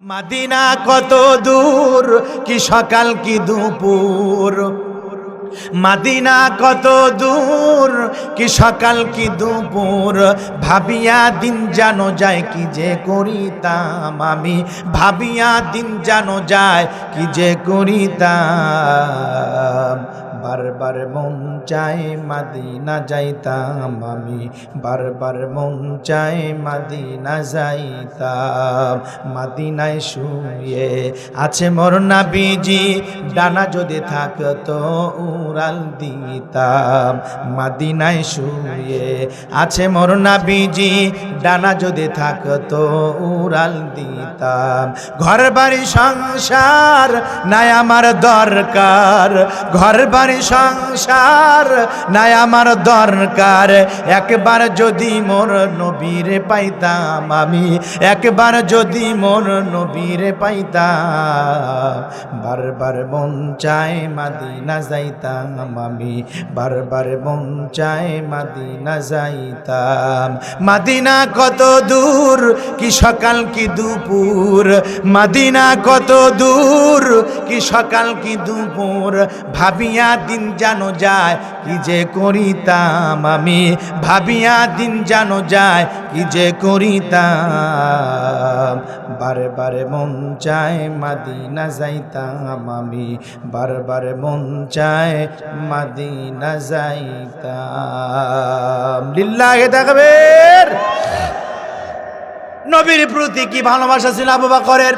Medina কত দূর, কি সকাল কি দুপুর। মদিনা কত দূর, কি সকাল কি দুপুর। ভাবিয়া দিন জানো যায়, কি যে করিতাম আমি। ভাবিয়া দিন জানো যায়, কি যে করিতাম। বারবার মন চায় মদিনা যাইতাম আমি। বারবার মন চায় মদিনা যাইতাম। মদিনায় শুয়ে আছে মোর নবীজি, ডানা যদি থাকতো উড়াল দিতাম। মদিনায় শুয়ে আছে মোর নবীজি, ডানা যদি থাকতো উড়াল দিতাম। ঘর বাড়ি সংসার নাই আমার দরকার, ঘর বাড়ি সংসার নাই আমার দরকার। একবার যদি মোর নবীরে পাইতাম আমি, একবার যদি মোর নবীরে পাইতাম। বারবার মন চায় মদিনা যাইতাম আমি, বারবার মন চায় মদিনা যাইতাম। মদিনা কত দূর, কি সকাল কি দুপুর। মদিনা কত দূর, কি সকাল কি দুপুর। ভাবিয়া দিন জানো যায়, কি যে করিতাম আমি। ভাবিয়া দিন জানো যায়, কি যে করিতাম। বারে বারে মন চায় মদিনা যাইতাম আমি, বারবার মন চায় মদিনা যাইতাম। লিল্লাহি তাকবীর। নবীর প্রতি কি ভালোবাসা ছিল আবু বকরের।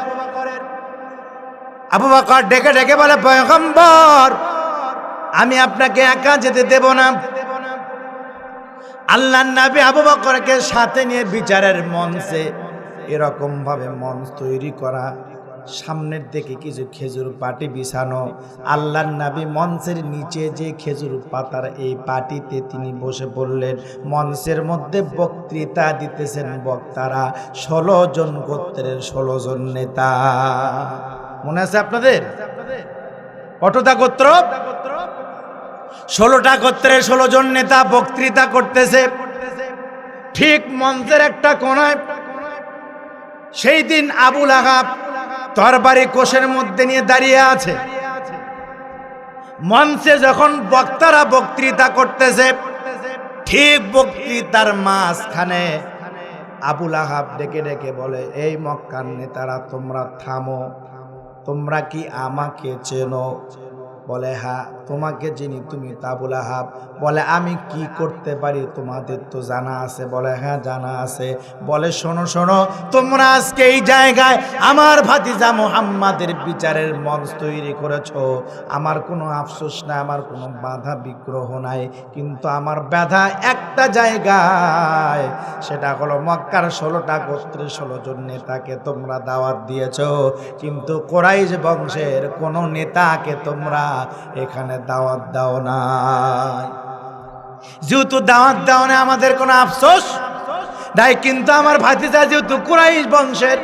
আবু বকর ডেকে ডেকে বলে, পয়গম্বর আমি আপনাকে একা যেতে দেব না। আল্লাহর নবী আবু বকরকে সাথে নিয়ে বিচারের মঞ্চে এরকম ভাবে মঞ্চ তৈরি করা, সামনের দিকে কিছু খেজুর পাটি বিছানো। আল্লাহর নবী মঞ্চের নিচে যে খেজুর পাতার এই পাটিতে তিনি বসে পড়লেন। মঞ্চের মধ্যে বক্তৃতা দিতেছেন বক্তারা, 16 জন গোত্রের 16 জন নেতা। মনে আছে আপনাদের? কতটা গোত্র? 16টা গোত্রের 16 জন নেতা বক্তৃতা করতেছে। ঠিক মঞ্চের একটা কোণায় সেই দিন আবু লাহাব তরবারি কোষের মধ্যে নিয়ে দাঁড়িয়ে আছে। মঞ্চে যখন বক্তারা বক্তৃতা করতেছে, ঠিক বক্তৃতার মাঝখানে আবু লাহাব ডেকে ডেকে বলে, এই মক্কার নেতারা তোমরা থামো, তোমরা কি আমাকে চেনো? বলে হ্যাঁ তোমাকে চিনি, তুমি তো আবু লাহাব। বলে আমি কি করতে পারি তোমাদের তো জানা আছে। বলে হ্যাঁ জানা আছে। বলে শোনো শোনো, তোমরা আজকে এই জায়গায় আমার ভাতিজা মুহাম্মাদের বিচারের মঞ্চ তৈরি করেছো। আমার কোনো আফসোস নাই, আমার কোনো বাধা বিগ্রহ নাই, কিন্তু আমার বাধা একটা জায়গায়, সেটা হলো মক্কার 16টা গোত্রের 16 জন নেতাকে তোমরা দাওয়াত দিয়েছো, কিন্তু কুরাইশ বংশের কোনো নেতাকে তোমরা এখানে দাওয়াত দাও নাই। যেহেতু দাওয়াত দাও না আমাদের কোনো আফসোস নাই, কিন্তু আমার ভাতিজা যেহেতু কুরাইশ বংশের,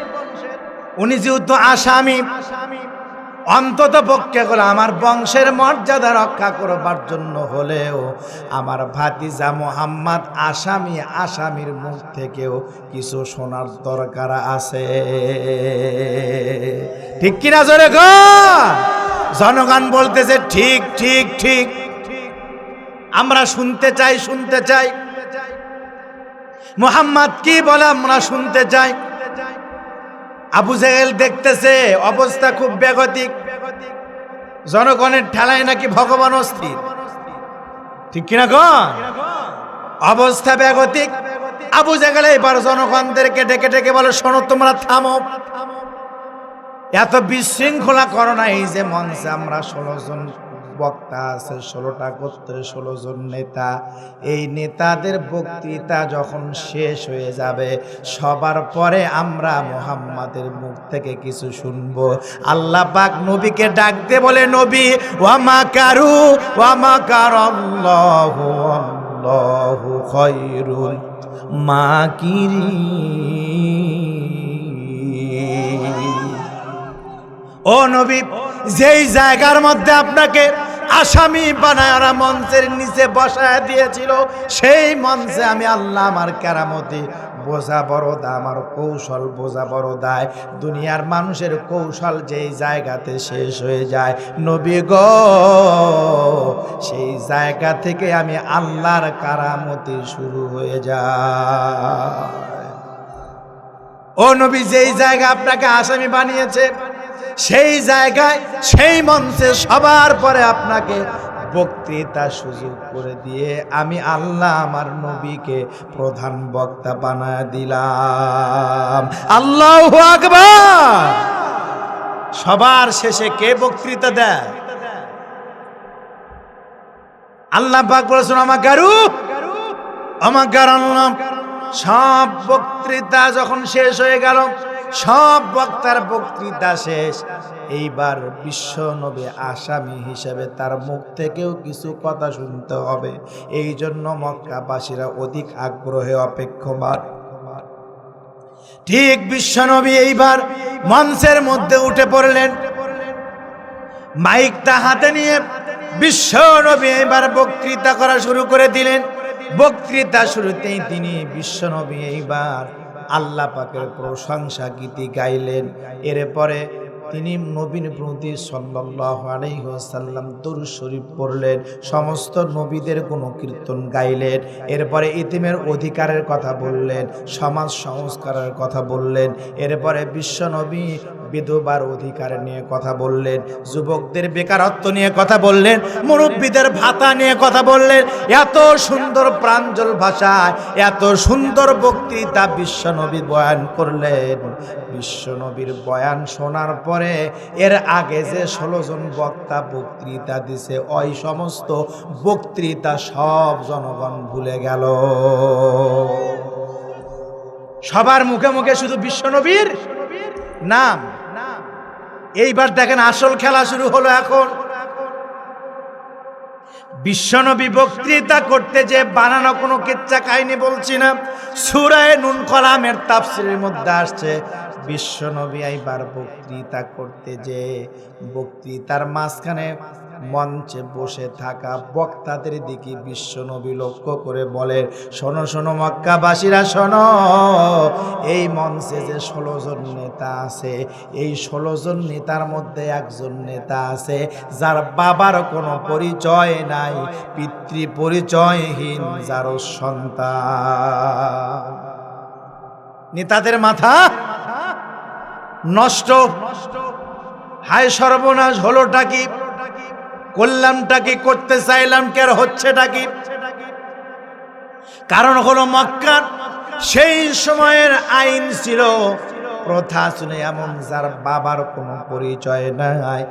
উনি যেহেতু আসামি, অন্তত পক্ষে হলো আমার বংশের মর্যাদা রক্ষা করবার জন্য হলেও আমার ভাতিজা মুহাম্মদ আসামি, আসামির মুখ থেকেও কিছু শোনার দরকার আছে। ঠিক কিনা জোরে গো? জনগণ বলতেছে ঠিক ঠিক ঠিক, আমরা শুনতে চাই শুনতে চাই। মুহাম্মদ কি বলে আমরা শুনতে চাই। আবু জেহেল দেখতেছে অবস্থা খুব বেগতিক, জনগণের ঠেলায় নাকি ভগবান অস্থির। ঠিক কিনা গো? অবস্থা বেগতিক। আবু জেহেল এবার জনগণদেরকে ডেকে ডেকে বলে, শোনো তোমরা থামো, এত বিশৃঙ্খলা করো না। এই যে মঞ্চে আমরা 16 জন বক্তা আছে, 16টা গোত্রের 16 জন নেতা, এই নেতাদের বক্তৃতা যখন শেষ হয়ে যাবে, সবার পরে আমরা মুহাম্মাদের মুখ থেকে কিছু শুনবো। আল্লাহ পাক নবীকে ডাক দিয়ে বলে, নবী ওয়া মাকারু ওয়া মাকারাল্লাহু আল্লাহু খায়রুল মাকিরিন। ও নবী, যেই জায়গার মধ্যে আপনাকে আসামি বানায় ওরা মঞ্চের নিচে বসায় দিয়েছিল, সেই মঞ্চে আমি আল্লাহ আমার কেরামতি বোঝা বড় দাম আর কৌশল বোঝা বড় দায়। দুনিয়ার মানুষের কৌশল যেই জায়গাতে শেষ হয়ে যায়, নবী গো সেই জায়গা থেকে আমি আল্লাহর কারামতি শুরু হয়ে যায়। ও নবী, যেই জায়গা আপনাকে আসামি বানিয়েছে, সেই জায়গায় সেই মঞ্চে সবার পরে আপনাকে বক্তৃতা সুযোগ করে দিয়ে আমি আল্লাহ আমার নবীকে প্রধান বক্তা বানায় দিলাম। আল্লাহু আকবার। সবার শেষে কে বক্তৃতা দেয়? আল্লাহ পাক বলেছেন আমাকার আল্লাহ। সব বক্তৃতা যখন শেষ হয়ে গেল, সব বক্তার বক্তৃতা শেষ, এইবার বিশ্ব নবী আসামি হিসেবে তার মুখ থেকেও কিছু কথা শুনতে হবে। এই জন্য মক্কাবাসীরা অধিক আগ্রহে অপেক্ষমান। ঠিক বিশ্ব নবী এইবার মঞ্চের মধ্যে উঠে পড়লেন, মাইকটা হাতে নিয়ে বিশ্ব নবী এইবার বক্তৃতা করা শুরু করে দিলেন। বক্তৃতা শুরুতেই তিনি বিশ্ব নবী এইবার আল্লাহ পাকের প্রশংসা গীতি গাইলেন। এরপরে তিনি নবীর প্রতি সাল্লাল্লাহু আলাইহি ওয়াসাল্লাম দরুদ শরীফ পড়লেন, সমস্ত নবীদের গুণকীর্তন গাইলেন। এরপরে ইতিমের অধিকারের কথা বললেন, সমাজ সংস্কারের কথা বললেন। এরপরে বিশ্ব নবী বিধবার অধিকার নিয়ে কথা বললেন, যুবকদের বেকারত্ব নিয়ে কথা বললেন, মুরব্বীদের ভাতা নিয়ে কথা বললেন। এত সুন্দর প্রাঞ্জল ভাষায় এত সুন্দর বক্তৃতা বিশ্বনবী বয়ান করলেন। বিশ্বনবীর বয়ান শোনার পরে এর আগে যে 16 জন বক্তা বক্তৃতা দিছে, ওই সমস্ত বক্তৃতা সব জনগণ ভুলে গেল। সবার মুখে মুখে শুধু বিশ্বনবীর নাম। এইবার দেখেন আসল খেলা শুরু হলো। এখন বিশ্বনবী বক্তৃতা করতে যে বানানো কোনো কিচ্ছা কাহিনী বলছি না, সূরা নূন কলামের তাফসীরের মধ্যে আসছে বিশ্বনবী এইবার বক্তৃতা করতে যে বক্তৃতার মাঝখানে মঞ্চে বসে থাকা বক্তাদের দিকে বিশ্বনবী লক্ষ্য করে বলেন, শোনো শোনো মক্কাবাসীরা শোনো, এই মঞ্চে যে 16 জন নেতা আছে, এই 16 জন নেতার মধ্যে একজন নেতা আছে যার বাবার কোনো পরিচয় নাই, পিতৃ পরিচয়হীন, যার সন্তান। নেতাদের মাথা নষ্ট। হায় সর্বনাশ, হলোটা কি, করলামটা কি, করতে চাইলাম কি, আর হচ্ছেটা কি? কারণ হলো মক্কার সেই সময়ের আইন ছিল, প্রথা ছিল এমন, যার বাবার কোনো পরিচয় নাই,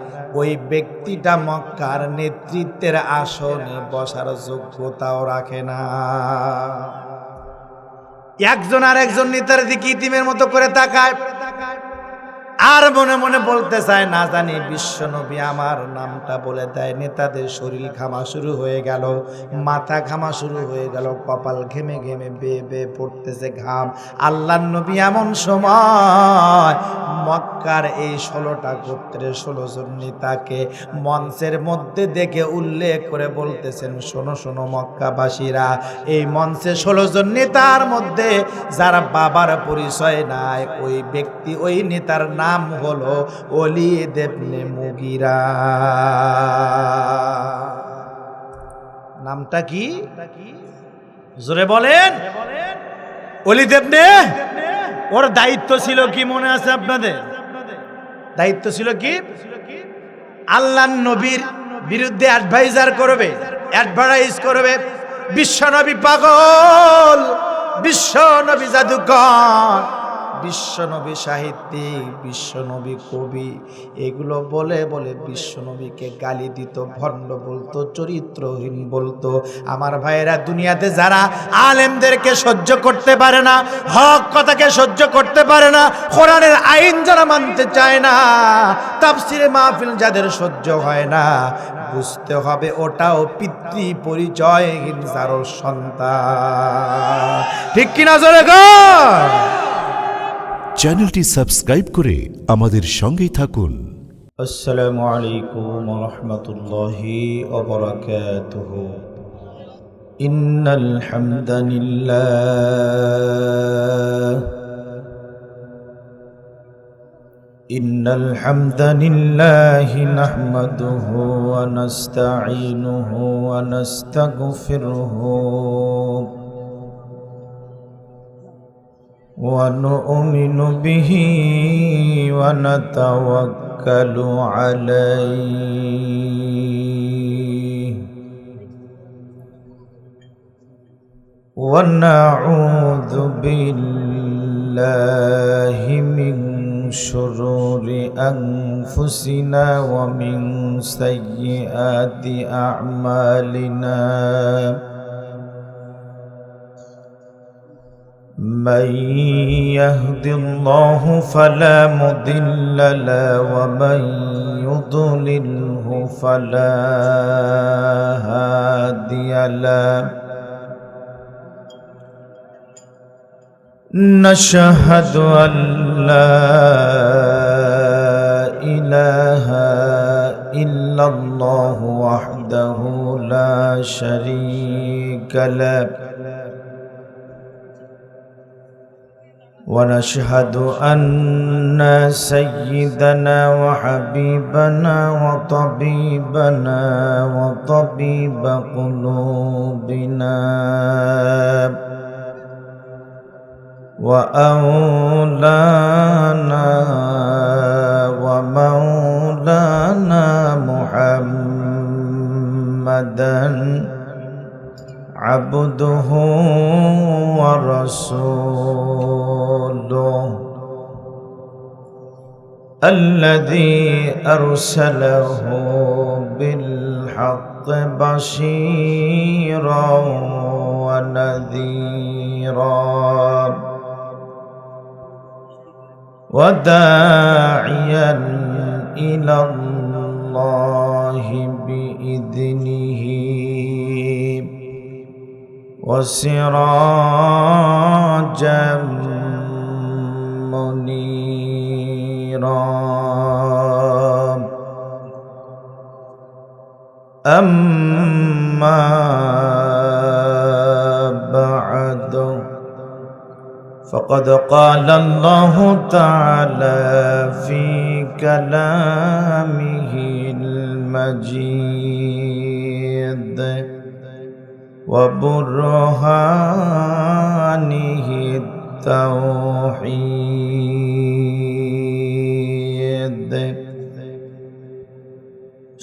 ওই ব্যক্তিটা মক্কার নেতৃত্বের আসনে বসার যোগ্যতাও রাখে না। একজন আর একজন নেতার দিকে ইতিমের মতো করে তাকায়, আর মনে মনে বলতে চায়, না জানি বিশ্বনবী আমার নামটা বলে দেয়। নেতাদের শরীর ঘামা শুরু হয়ে গেল, মাথা ঘামা শুরু হয়ে গেল, কপাল ঘেমে ঘেমে বেয়ে বেয়ে পড়তেছে ঘাম। আল্লাহর নবী এমন সময় মক্কার এই 16টা গোত্রের 16 জন নেতাকে মঞ্চের মধ্যে দেখে উল্লেখ করে বলতেছেন, শোনো শোনো মক্কাবাসীরা, এই মঞ্চে 16 জন নেতার মধ্যে যারা বাবার পরিচয় নাই, ওই ব্যক্তি, ওই নেতার নাম হলো ওলীদ ইবনে মুগীরা। নামটা কি? জোরে বলেন। ওলীদ ইবনে, ওর দায়িত্ব ছিল কি মনে আছে আপনাদের? দায়িত্ব ছিল কি? আল্লাহর নবীর বিরুদ্ধে অ্যাডভাইজার করবে, অ্যাডভাইস করবে। বিশ্বনবী পাগল, বিশ্বনবী জাদুকর, বিশ্বনবী সাহিত্যিক, বিশ্বনবী কবি, এগুলো বলে বলে বিশ্বনবীকে গালি দিত, ভণ্ড বলতো, চরিত্রহীন বলতো। আমার ভাইয়েরা, দুনিয়াতে যারা আলেমদেরকে সহ্য করতে পারে না, হক কথাকে সহ্য করতে পারে না, কোরআনের আইন যারা মানতে চায় না, তাফসীরে মাহফিল যাদের সহ্য হয় না, বুঝতে হবে ওটাও পিতৃ পরিচয়হীন যার সন্তান। ঠিক কিনা জোরে কর। চ্যানেলটি সাবস্ক্রাইব করে আমাদের সঙ্গেই থাকুন। আসসালামু আলাইকুম ওয়া রাহমাতুল্লাহি ওয়া বারাকাতুহু। إن الحمد لله نحمده ونستعينه ونستغفره ونؤمن به ونتوكل عليه ونعوذ بالله من شرور أنفسنا ومن سيئات أعمالنا من يهد الله فلا مضل له ومن يضلله فلا هادي له نشهد أن لا إله إلا الله وحده لا شريك له ونشهد أن سيدنا وحبيبنا وطبيب قلوبنا وأولانا ومولانا محمدا عبده ورسوله الذي أرسله بالحق بشيرا ونذيرا وداعيا إلى الله بإذنه وسراجا منيرا أما بعد فقد قال الله تعالى في كلامه المجيد وبرهانه التوحيد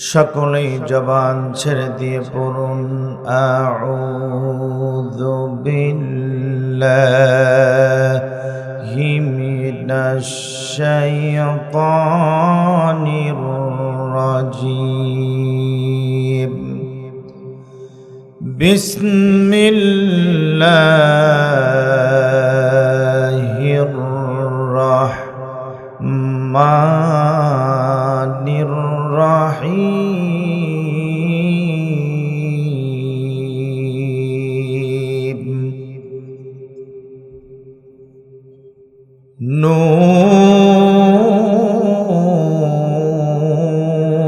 সকলেই জবান ছেড়ে দিয়ে পড়ুন আউযু বিল্লাহি মিনাশ শাইতানির রাজীম বিসমিল্লাহির রাহমানির রহিম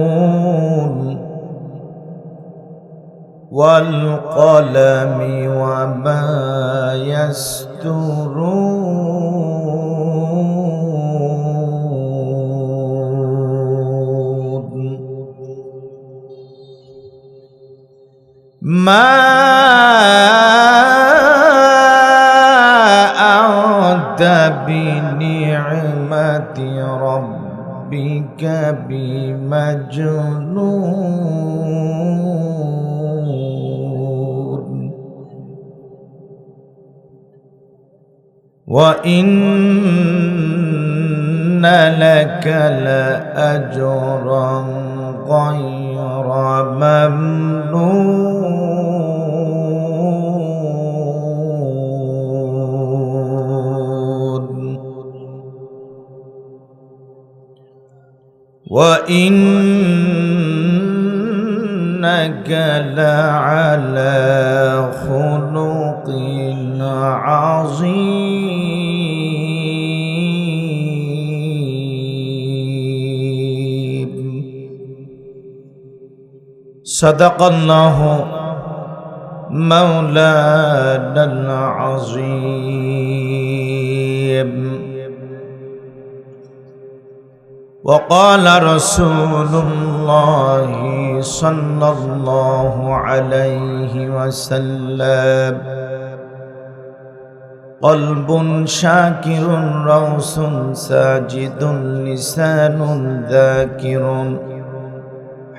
নুন ওয়াল কলমি ওয়া মা ইয়াসতুরুন মা আ'তা বিনি'মাতি রাব্বিকা বিমাজনুন ওয়া ইন্না লাকা লাআজরান গায়রা মামনুন ওয়া ইন্নাকা লাআলা খুলুকিন আযীম সাদাকাল্লাহু مولانا العظيم. وقال رسول الله صلى الله عليه وسلم: قلب شاكر روس ساجد لسان ذاكر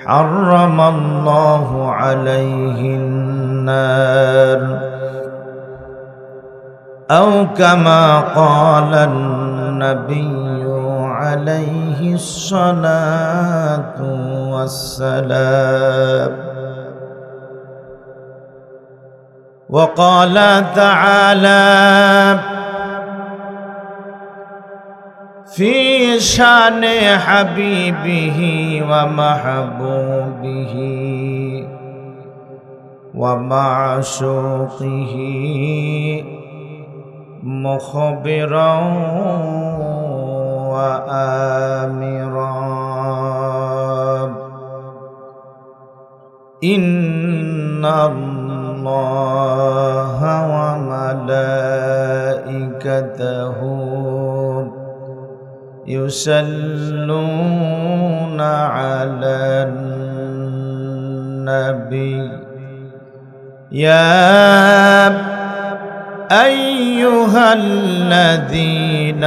حرم الله عليه النار. أو كما قال النبي عليه الصلاة والسلام. وقال تعالى في شان حبيبه ومحبوبه ومعشوقه مخبرا وآمرا: إن الله وملائكته يصلون على النبي يا أيها الذين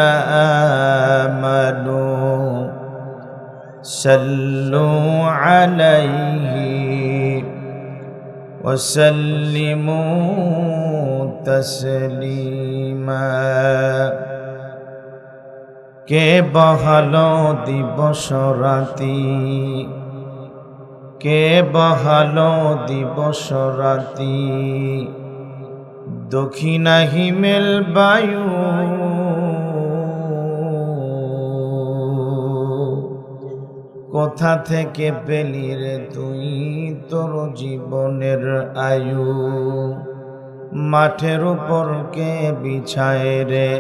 آمنوا صلوا عليه وسلموا تسليما. কে বহালো দিবস রাতি, কে বহালো দিবস রাতি, দক্ষিণা হিমেল বায়ু, কোথা থেকে পেলি রে তুই তোর জীবনের আয়ু? মাঠের উপর কে বিছায় রে,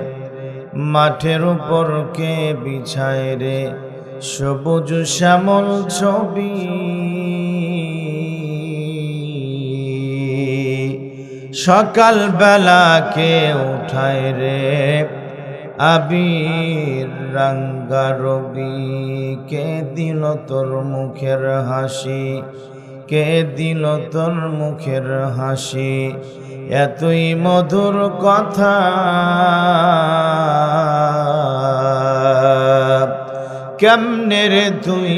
মাঠের উপর কে বিছায় রে সবুজ শ্যামল ছবি? সকাল বেলা কে উঠায় রে আবির রাঙ্গা রবি? কে দিল তোর মুখের হাসি, কে দিল তোর মুখের হাসি? এতই মধুর কথা কেমনে রে তুই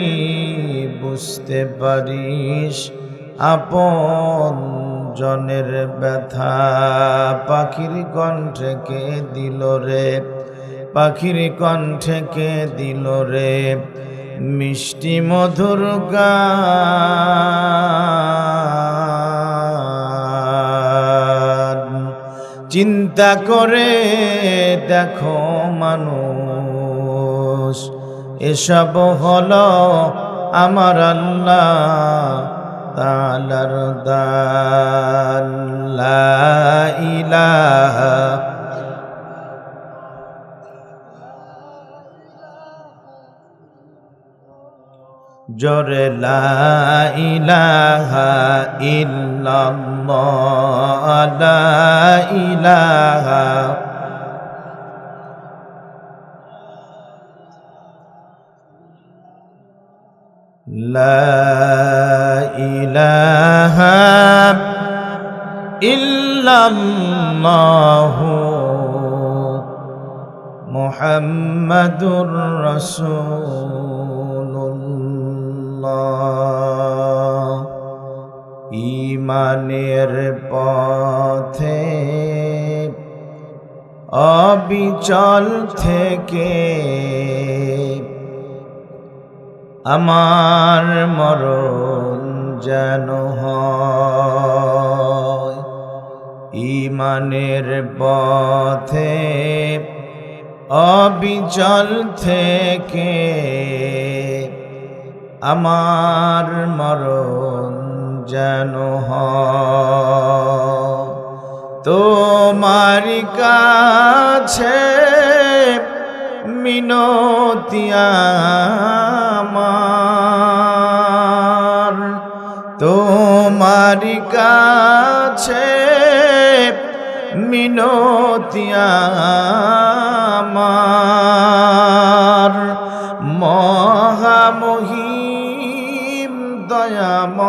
বুঝতে পারিস আপন জনের ব্যথা? পাখির কণ্ঠে কে দিল রে, পাখির কণ্ঠে কে দিল রে মিষ্টি মধুর গান? চিন্তা করে দেখো মানুষ, এসব হলো আমার আল্লাহ তাআলার দান। লা ইলাহা জোরে লা ইলাহা ইল্লাল্লাহ, লা ইলাহা লা ইলাহা ইল্লাল্লাহু মুহাম্মাদুর রাসূলুল্লাহ। ঈমানের পথে অবিচল থেকে আমার মরণ যেন হয়। ঈমানের পথে অবিচল থেকে আমার মরণ যেন হয়। তোমার কাছে মিনতি আমার, তোমার কাছে কাছে মিনতি আমার, মহামহিম দয়াময়,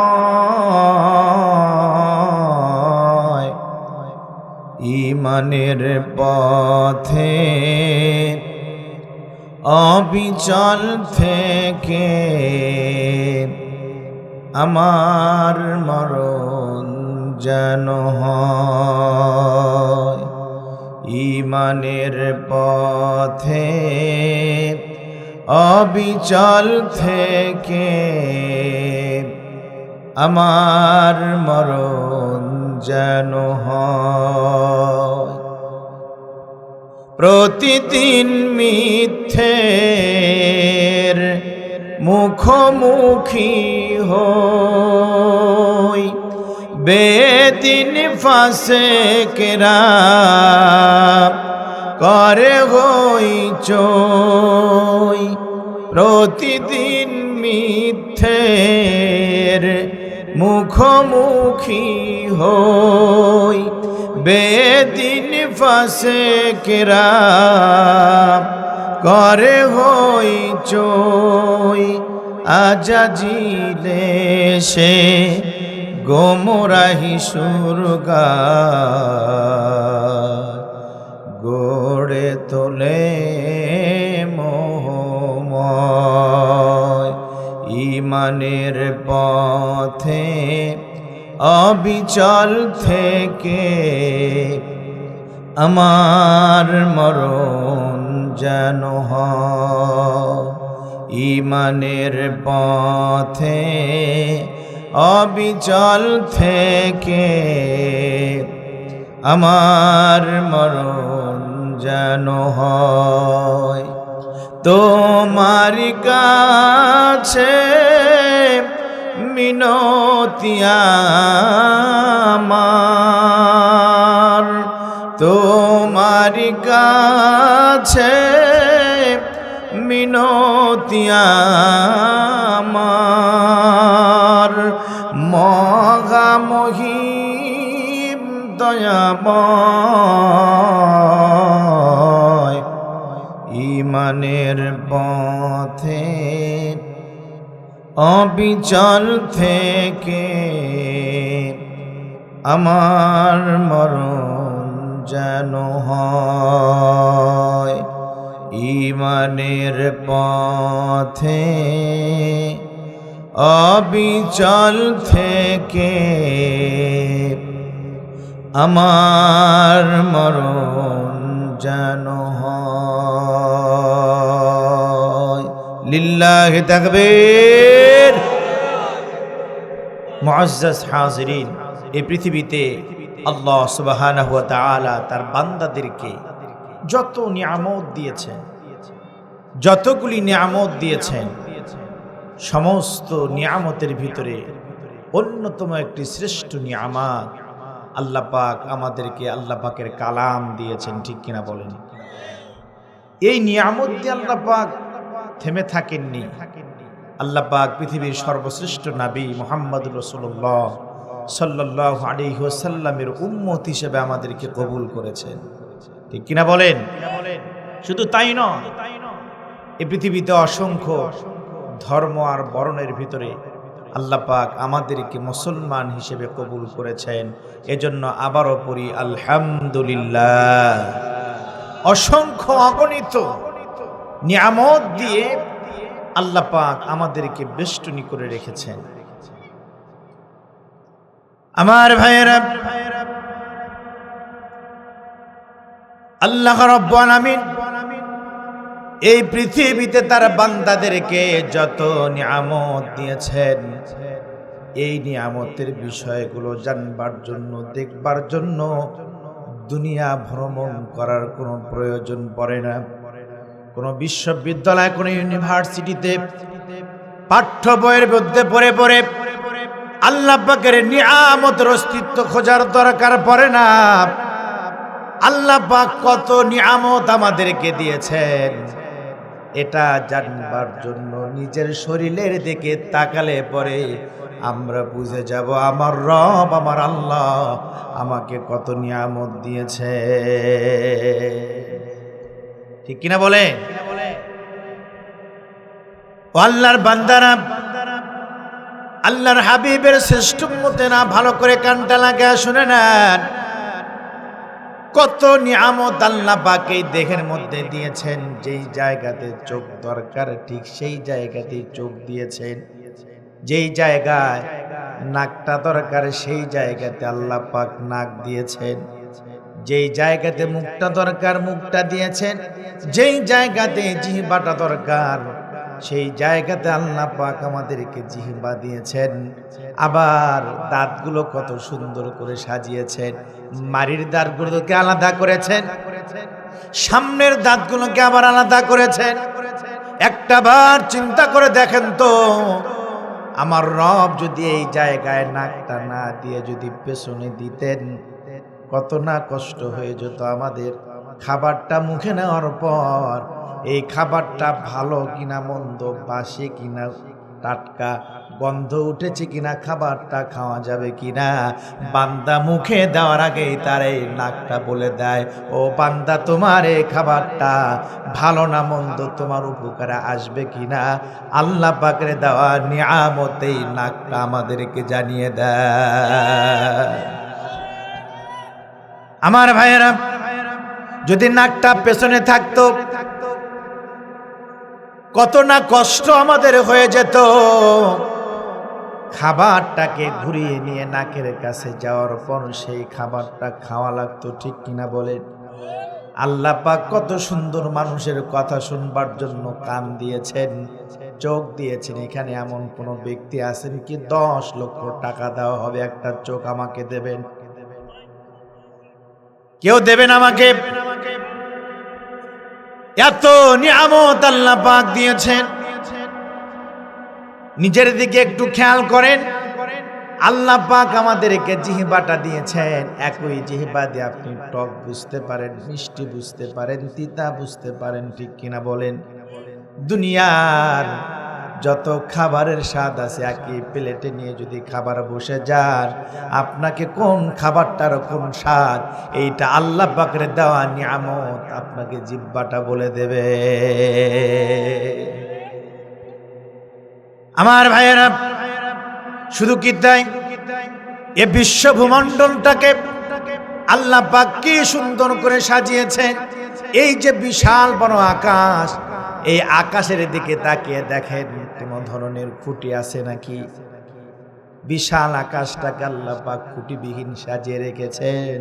ঈমানের পথে অবিচল থেকে আমার মরণ যেন হয়। ঈমানের পথে অবিচল থেকে আমার মরণ যেন হয়। প্রতিদিন মিথ্যের মুখোমুখি হই, বেদিন ফাসেকরা করে হইচই। প্রতিদিন মিথ্যের মুখোমুখি হই, বেদিন ফাসেকরা করে হইচই। আজাজিলে সে গোমরাহি সুরগা গড়ে তোলে মোহময়। ঈমানের পথে অবিচল থেকে আমার মরণ যেন হয়। ঈমানের পথে অবিচল থেকে আমার মরণ যেন হয়। তোমার কাছে মিনতি আমার, তোমার কাছে মিনতি আমার, মহামহিম দয়াময়। ঈমানের পথে অবিচল থেকে আমার মরণ যেন হয়। ঈমানের পথে অবিচল থেকে আমার মরণ যেন হয়। লিল্লাহি তাকবীর। মুআজ্জাজ হাজিরিন, এই পৃথিবীতে আল্লাহ সুবহানাহু ওয়া তাআলা তার বান্দাদেরকে যত নিয়ামত দিয়েছেন, যতগুলি নিয়ামত দিয়েছেন, সমস্ত নিয়ামতের ভিতরে অন্যতম একটি শ্রেষ্ঠ নিয়ামত আল্লাহ পাক আমাদেরকে আল্লাহ পাকের কালাম দিয়েছেন। ঠিক কিনা বলেন? এই নিয়ামত দিয়ে আল্লাহ পাক থেমে থাকেননি। আল্লাহ পাক পৃথিবীর সর্বশ্রেষ্ঠ নবী মুহাম্মদুর রাসূলুল্লাহ সাল্লাল্লাহু আলাইহি ওয়াসাল্লামের উম্মত হিসেবে আমাদেরকে কবুল করেছেন। ঠিক কিনা বলেন? শুধু তাই নয়, এই পৃথিবীতে অসংখ্য ধর্ম আর বর্ণের ভিতরে আল্লাহ পাক আমাদেরকে মুসলমান হিসেবে কবুল করেছেন। এজন্য আবারও পড়ি আলহামদুলিল্লাহ। অসংখ্য অগণিত নিয়ামত দিয়ে আল্লাহ পাক আমাদেরকে বেষ্টনী করে রেখেছেন। আমার ভাইয়েরা, আল্লাহ রাব্বুল আলামিন এই পৃথিবীতে তার বান্দাদেরকে যত নিয়ামত দিয়েছেন, এই নিয়ামতের বিষয়গুলো জানবার জন্য, দেখবার জন্য দুনিয়া ভ্রমণ করার কোনো প্রয়োজন পড়ে না। কোনো বিশ্ববিদ্যালয়, কোনো ইউনিভার্সিটিতে পাঠ্য বইয়ের মধ্যে পড়ে পড়ে আল্লাহ পাকের নিয়ামতের অস্তিত্ব খোঁজার দরকার পড়ে না। আল্লাহ পাক কত নিয়ামত আমাদেরকে দিয়েছেন, এটা জানবার জন্য নিজের শরীরের দিকে তাকালে পরে আমরা বুঝে যাব আমার রব আমার আল্লাহ আমাকে কত নিয়ামত দিয়েছে। ঠিক কিনা বলে? ও আল্লাহর বান্দারা, আল্লাহর হাবিবের শ্রেষ্ঠ উম্মতেরা ভালো করে কানটা লাগা শুনে নেন। কত নিয়ামত আল্লাহ পাক এই দেহের মধ্যে দিয়েছেন। যেই জায়গাতে চোখ দরকার ঠিক সেই জায়গাতেই চোখ দিয়েছেন। যেই জায়গায় নাকটা দরকার সেই জায়গাতে আল্লাহ পাক নাক দিয়েছেন। যেই জায়গাতে মুখটা দরকার মুখটা দিয়েছেন। যেই জায়গাতে জিহ্বাটা দরকার সেই জায়গাতে আল্লাহ পাক আমাদেরকে জিহ্বা দিয়েছেন। আবার দাঁতগুলো কত সুন্দর করে সাজিয়েছেন। মাড়ির দাঁতগুলোকে আলাদা করেছেন, সামনের দাঁতগুলোকে আবার আলাদা করেছেন। একটা বার চিন্তা করে দেখেন তো, আমার রব যদি এই জায়গায় নাকটা না দিয়ে যদি পেছনে দিতেন কত না কষ্ট হয়ে যেত আমাদের। খাবারটা মুখে নেওয়ার পর এই খাবারটা ভালো কিনা মন্দ, বাসি কিনা টাটকা, গন্ধ উঠেছে কিনা, খাবারটা খাওয়া যাবে কিনা, বান্দা মুখে দেওয়ার আগেই তার এই নাকটা বলে দেয়, ও বান্দা তোমার এই খাবারটা ভালো না মন্দ, তোমার উপকারে আসবে কিনা। আল্লাহ পাকের দেওয়া নিয়ামত এই নাকটা আমাদেরকে জানিয়ে দেয়। আমার ভাইয়েরা, যদি নাকটা পেছনে থাকতো কত না কষ্ট আমাদের হয়ে যেত। খাবারটাকে ঘুরিয়ে নিয়ে নাকের কাছে যাওয়ার পর সেই খাবারটা খাওয়া লাগতো। ঠিক কিনা বলেন? আল্লাহ পাক কত সুন্দর মানুষের কথা শুনবার জন্য কান দিয়েছেন, চোখ দিয়েছেন। এখানে এমন কোন ব্যক্তি আছেন কি 10 লক্ষ টাকা দেওয়া হবে একটা চোখ আমাকে দেবেন? কেউ দেবেন আমাকে? এত নিয়ামত আল্লাহ পাক দিয়েছেন। নিজের দিকে একটু খেয়াল করেন। আল্লাহ পাক আমাদেরকে জিহ্বাটা দিয়েছেন। একই জিহ্বা দিয়ে আপনি টক বুঝতে পারেন, মিষ্টি বুঝতে পারেন, তিতা বুঝতে পারেন। ঠিক কিনা বলেন? দুনিয়ার যত খাবারের স্বাদ আছে একই প্লেটে নিয়ে যদি খাবার বসে যান, আপনাকে কোন খাবারটার কোন স্বাদ এইটা আল্লাহ পাকের দেওয়া নিয়ামত আপনাকে জিহ্বাটা বলে দেবে। আমার ভাইয়েরা, শুধু কি তাই, এ বিশ্ব ভূমণ্ডলটাকে আল্লাহ পাক কি সুন্দর করে সাজিয়েছেন। এই যে বিশাল বড় আকাশ, এই আকাশের দিকে তাকিয়ে দেখেন কোন ধরনের খুঁটি আছে নাকি? বিশাল আকাশটাকে আল্লাহ পাক খুঁটিবিহীন সাজিয়ে রেখেছেন।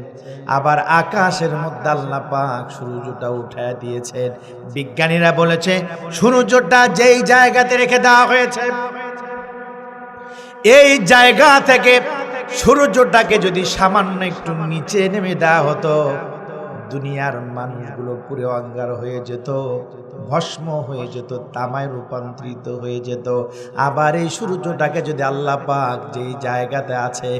আবার আকাশের মধ্যে আল্লাহ পাক সূর্যটা উঠায় দিয়েছেন। বিজ্ঞানীরা বলেছে সূর্যটা যেই জায়গাতে রেখে দেওয়া হয়েছে, এই জায়গা থেকে সূর্যটাকে যদি সামান্য একটু নিচে নেমে দেওয়া হতো, দুনিয়ার মানুষগুলো পুরো অঙ্গার হয়ে যেত, ভস্ম হয়ে যেত, তামায় রূপান্তরিত হয়ে যেত। আবার এই সূর্যটাকে যদি আল্লাহ পাক যেই জায়গাতে আছে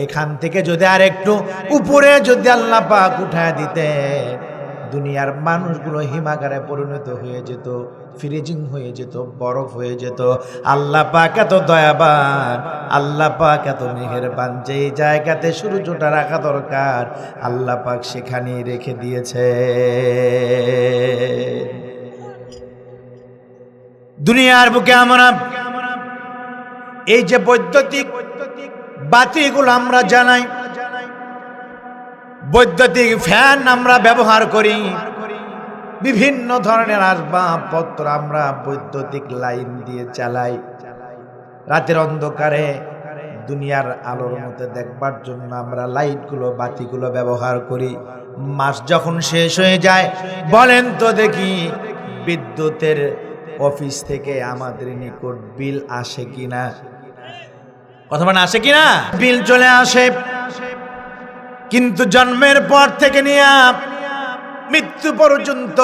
এখান থেকে যদি আর একটু উপরে যদি আল্লাহ পাক উঠায় দিতে, দুনিয়ার মানুষগুলো হিমাগারে পরিণত হয়ে যেত, ফ্রিজিং হয়ে যেত, বরফ হয়ে যেত। আল্লাহ পাক এত দয়াবান, আল্লাহ পাক এত মেহেরবান, যেই জায়গাতে সূর্যটা রাখা দরকার আল্লাহ পাক সেখানেই রেখে দিয়েছে। দুনিয়ার বুকে আমরা এই যে বৈদ্যুতিক বাতিগুলো আমরা জ্বালাই, বৈদ্যুতিক ফ্যান আমরা ব্যবহার করি, বিভিন্ন ধরনের আসবাবপত্র আমরা বৈদ্যুতিক লাইন দিয়ে চালাই। রাতের অন্ধকারে দুনিয়ার আলোর মধ্যে দেখবার জন্য আমরা লাইটগুলো বাতিগুলো ব্যবহার করি। মাস যখন শেষ হয়ে যায়, বলেন তো দেখি বিদ্যুতের অফিস থেকে আমাদের নিকট বিল আসে কিনা? কথা মানে আসে কিনা? বিল চলে আসে। কিন্তু জন্মের পর থেকে নিয়ে মৃত্যু পর্যন্ত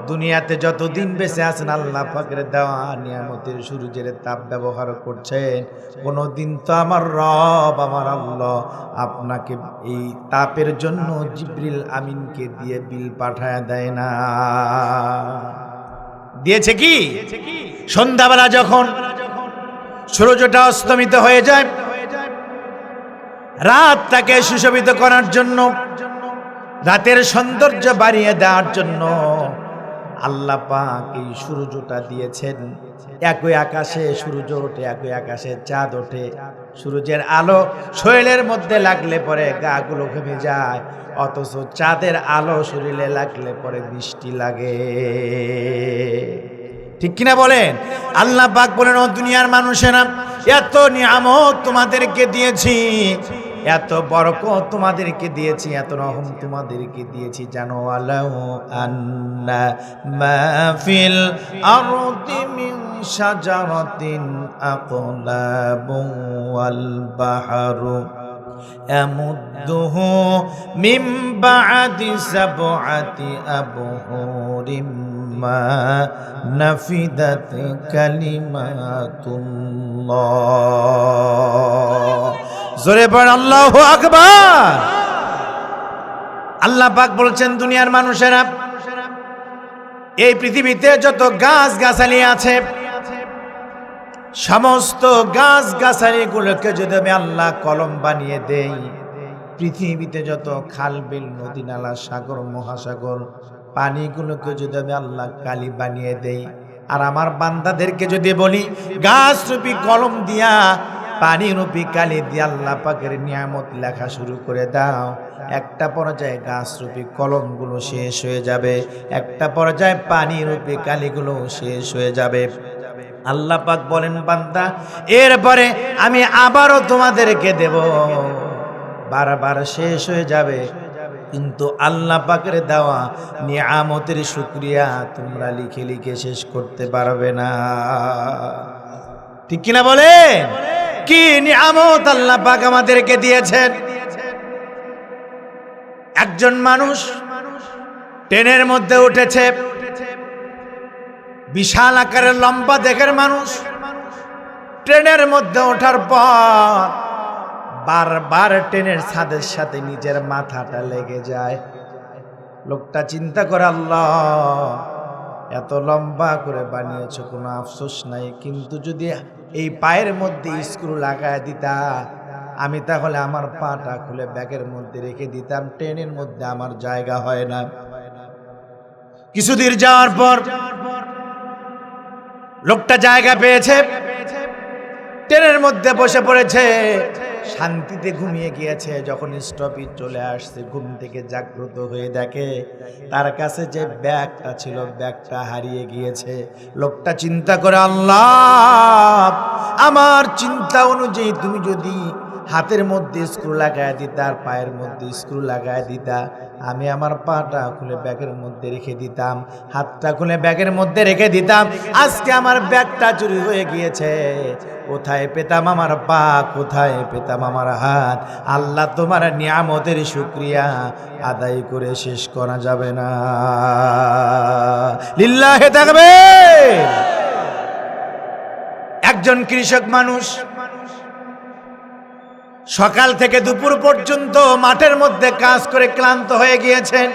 দুনিয়াতে যতদিন বেঁচে আছেন আল্লাহ পাকের দেওয়া নিয়ামতের সূর্যের তাপ ব্যবহার করছেন। কোনদিন তো আমার রব আমার আল্লাহ আপনাকে এই তাপের জন্য জিবরিল আমিনকে দিয়ে বিল পাঠায় দেয় না। দিয়েছে কি? সন্ধ্যাবেলা যখন সূর্যটা অস্তমিত হয়ে যায়, রাতটাকে সুশোভিত করার জন্য, রাতের সৌন্দর্য বাড়িয়ে দেওয়ার জন্য আল্লাহ পাক এই সূর্যটা দিয়েছেন। একই আকাশে সূর্য ওঠে, একই আকাশে চাঁদ ওঠে। সূর্যের আলো শরীরের মধ্যে লাগলে পরে গাগুলো ঘেমে যায়, অথচ চাঁদের আলো শরীরে লাগলে পরে বৃষ্টি লাগে। ঠিক কিনা বলেন? আল্লাহ পাক বলেন, ও দুনিয়ার মানুষেরা, এত নিয়ামত তোমাদেরকে দিয়েছি, এত বরকত তোমাদেরকে দিয়েছি, এত রহম তোমাদেরকে দিয়েছি, জানো আলাউ আন্না মা ফিল আরদি মিন শাজারাতিন আকলাবু ওয়াল বাহরু ইয়ামুদ্দুহু মিন বা'দি সাব'আতি আবহুরিম মা নাফিদাত কালিমাতুল্লাহ। জোরে পড়েন আল্লাহু আকবার। আল্লাহ পাক বলছেন, দুনিয়ার মানুষেরা, এই পৃথিবীতে যত গাছ গাছালি আছে, সমস্ত গাছ গাছালিগুলোকে যদি আমি আল্লাহ কলম বানিয়ে দেই, পৃথিবীতে যত খাল বিল নদী নালা সাগর মহাসাগর পানিগুলোকে যদি আমি আল্লাহ কালি বানিয়ে দেই, আর আমার বান্দাদেরকে যদি বলি গাছ রূপী কলম দিয়া পানি রূপী কালি দিয়ে আল্লাহ পাকের নিয়ামত লেখা শুরু করে দাও, একটা পর্যায়ে গাছ রূপী কলমগুলো শেষ হয়ে যাবে, একটা পর্যায়ে পানি রূপী কালিগুলো শেষ হয়ে যাবে। আল্লাহ পাক বলেন, বান্দা, এরপরে আমি আবারও তোমাদেরকে দেব, বারবার শেষ হয়ে যাবে, কিন্তু আল্লাহ পাকের দেওয়া নিয়ামতের শুকরিয়া তোমরা লিখে লিখে শেষ করতে পারবে না। ঠিক কিনা বলেন? কি নিয়ামত আল্লাহ পাক আমাদেরকে দিয়েছেন। একজন মানুষ ট্রেনের মধ্যে উঠেছে, বিশাল আকারের লম্বা দেহের মানুষ। ট্রেনের মধ্যে ওঠার পর বারবার ট্রেনের ছাদের সাথে নিজের মাথাটা লেগে যায়। লোকটা চিন্তা করে, আল্লাহ এত লম্বা করে বানিয়েছো, কোনো আফসোস নাই, কিন্তু যদি এই পায়ের মধ্যে স্ক্রু লাগায় দিতা, আমি তাহলে আমার পাটা খুলে ব্যাগের মধ্যে রেখে দিতাম, ট্রেনের মধ্যে আমার জায়গা হয় না। কিছুদিন যাওয়ার পর লোকটা জায়গা পেয়েছে, ট্রেনের মধ্যে বসে পড়েছে, শান্তিতে ঘুমিয়ে গিয়েছে। যখন স্টপেজ চলে আসছে, ঘুম থেকে জাগ্রত হয়ে দেখে তার কাছে যে ব্যাগটা ছিল, ব্যাগটা হারিয়ে গিয়েছে। লোকটা চিন্তা করে, আল্লাহ আমার চিন্তা অনুযায়ী তুমি যদি হাতের মধ্যে স্ক্রু লাগায় দিতা আর পায়ের মধ্যে স্ক্রু লাগায় দিতা, আমি আমার পাটা খুলে ব্যাগের মধ্যে রেখে দিতাম, হাতটা খুলে ব্যাগের মধ্যে রেখে দিতাম। আজকে আমার ব্যাগটা চুরি হয়ে গিয়েছে, কোথায় পেতাম আমার পা, কোথায় পেতাম আমার হাত। আল্লাহ তোমার নিয়ামতের শুকরিয়া আদায় করে শেষ করা যাবে না। লিল্লাহে তাকবীর। একজন কৃষক মানুষ সকাল থেকে দুপুর পর্যন্ত মাঠের মধ্যে কাজ করে ক্লান্ত হয়ে গিয়েছেন।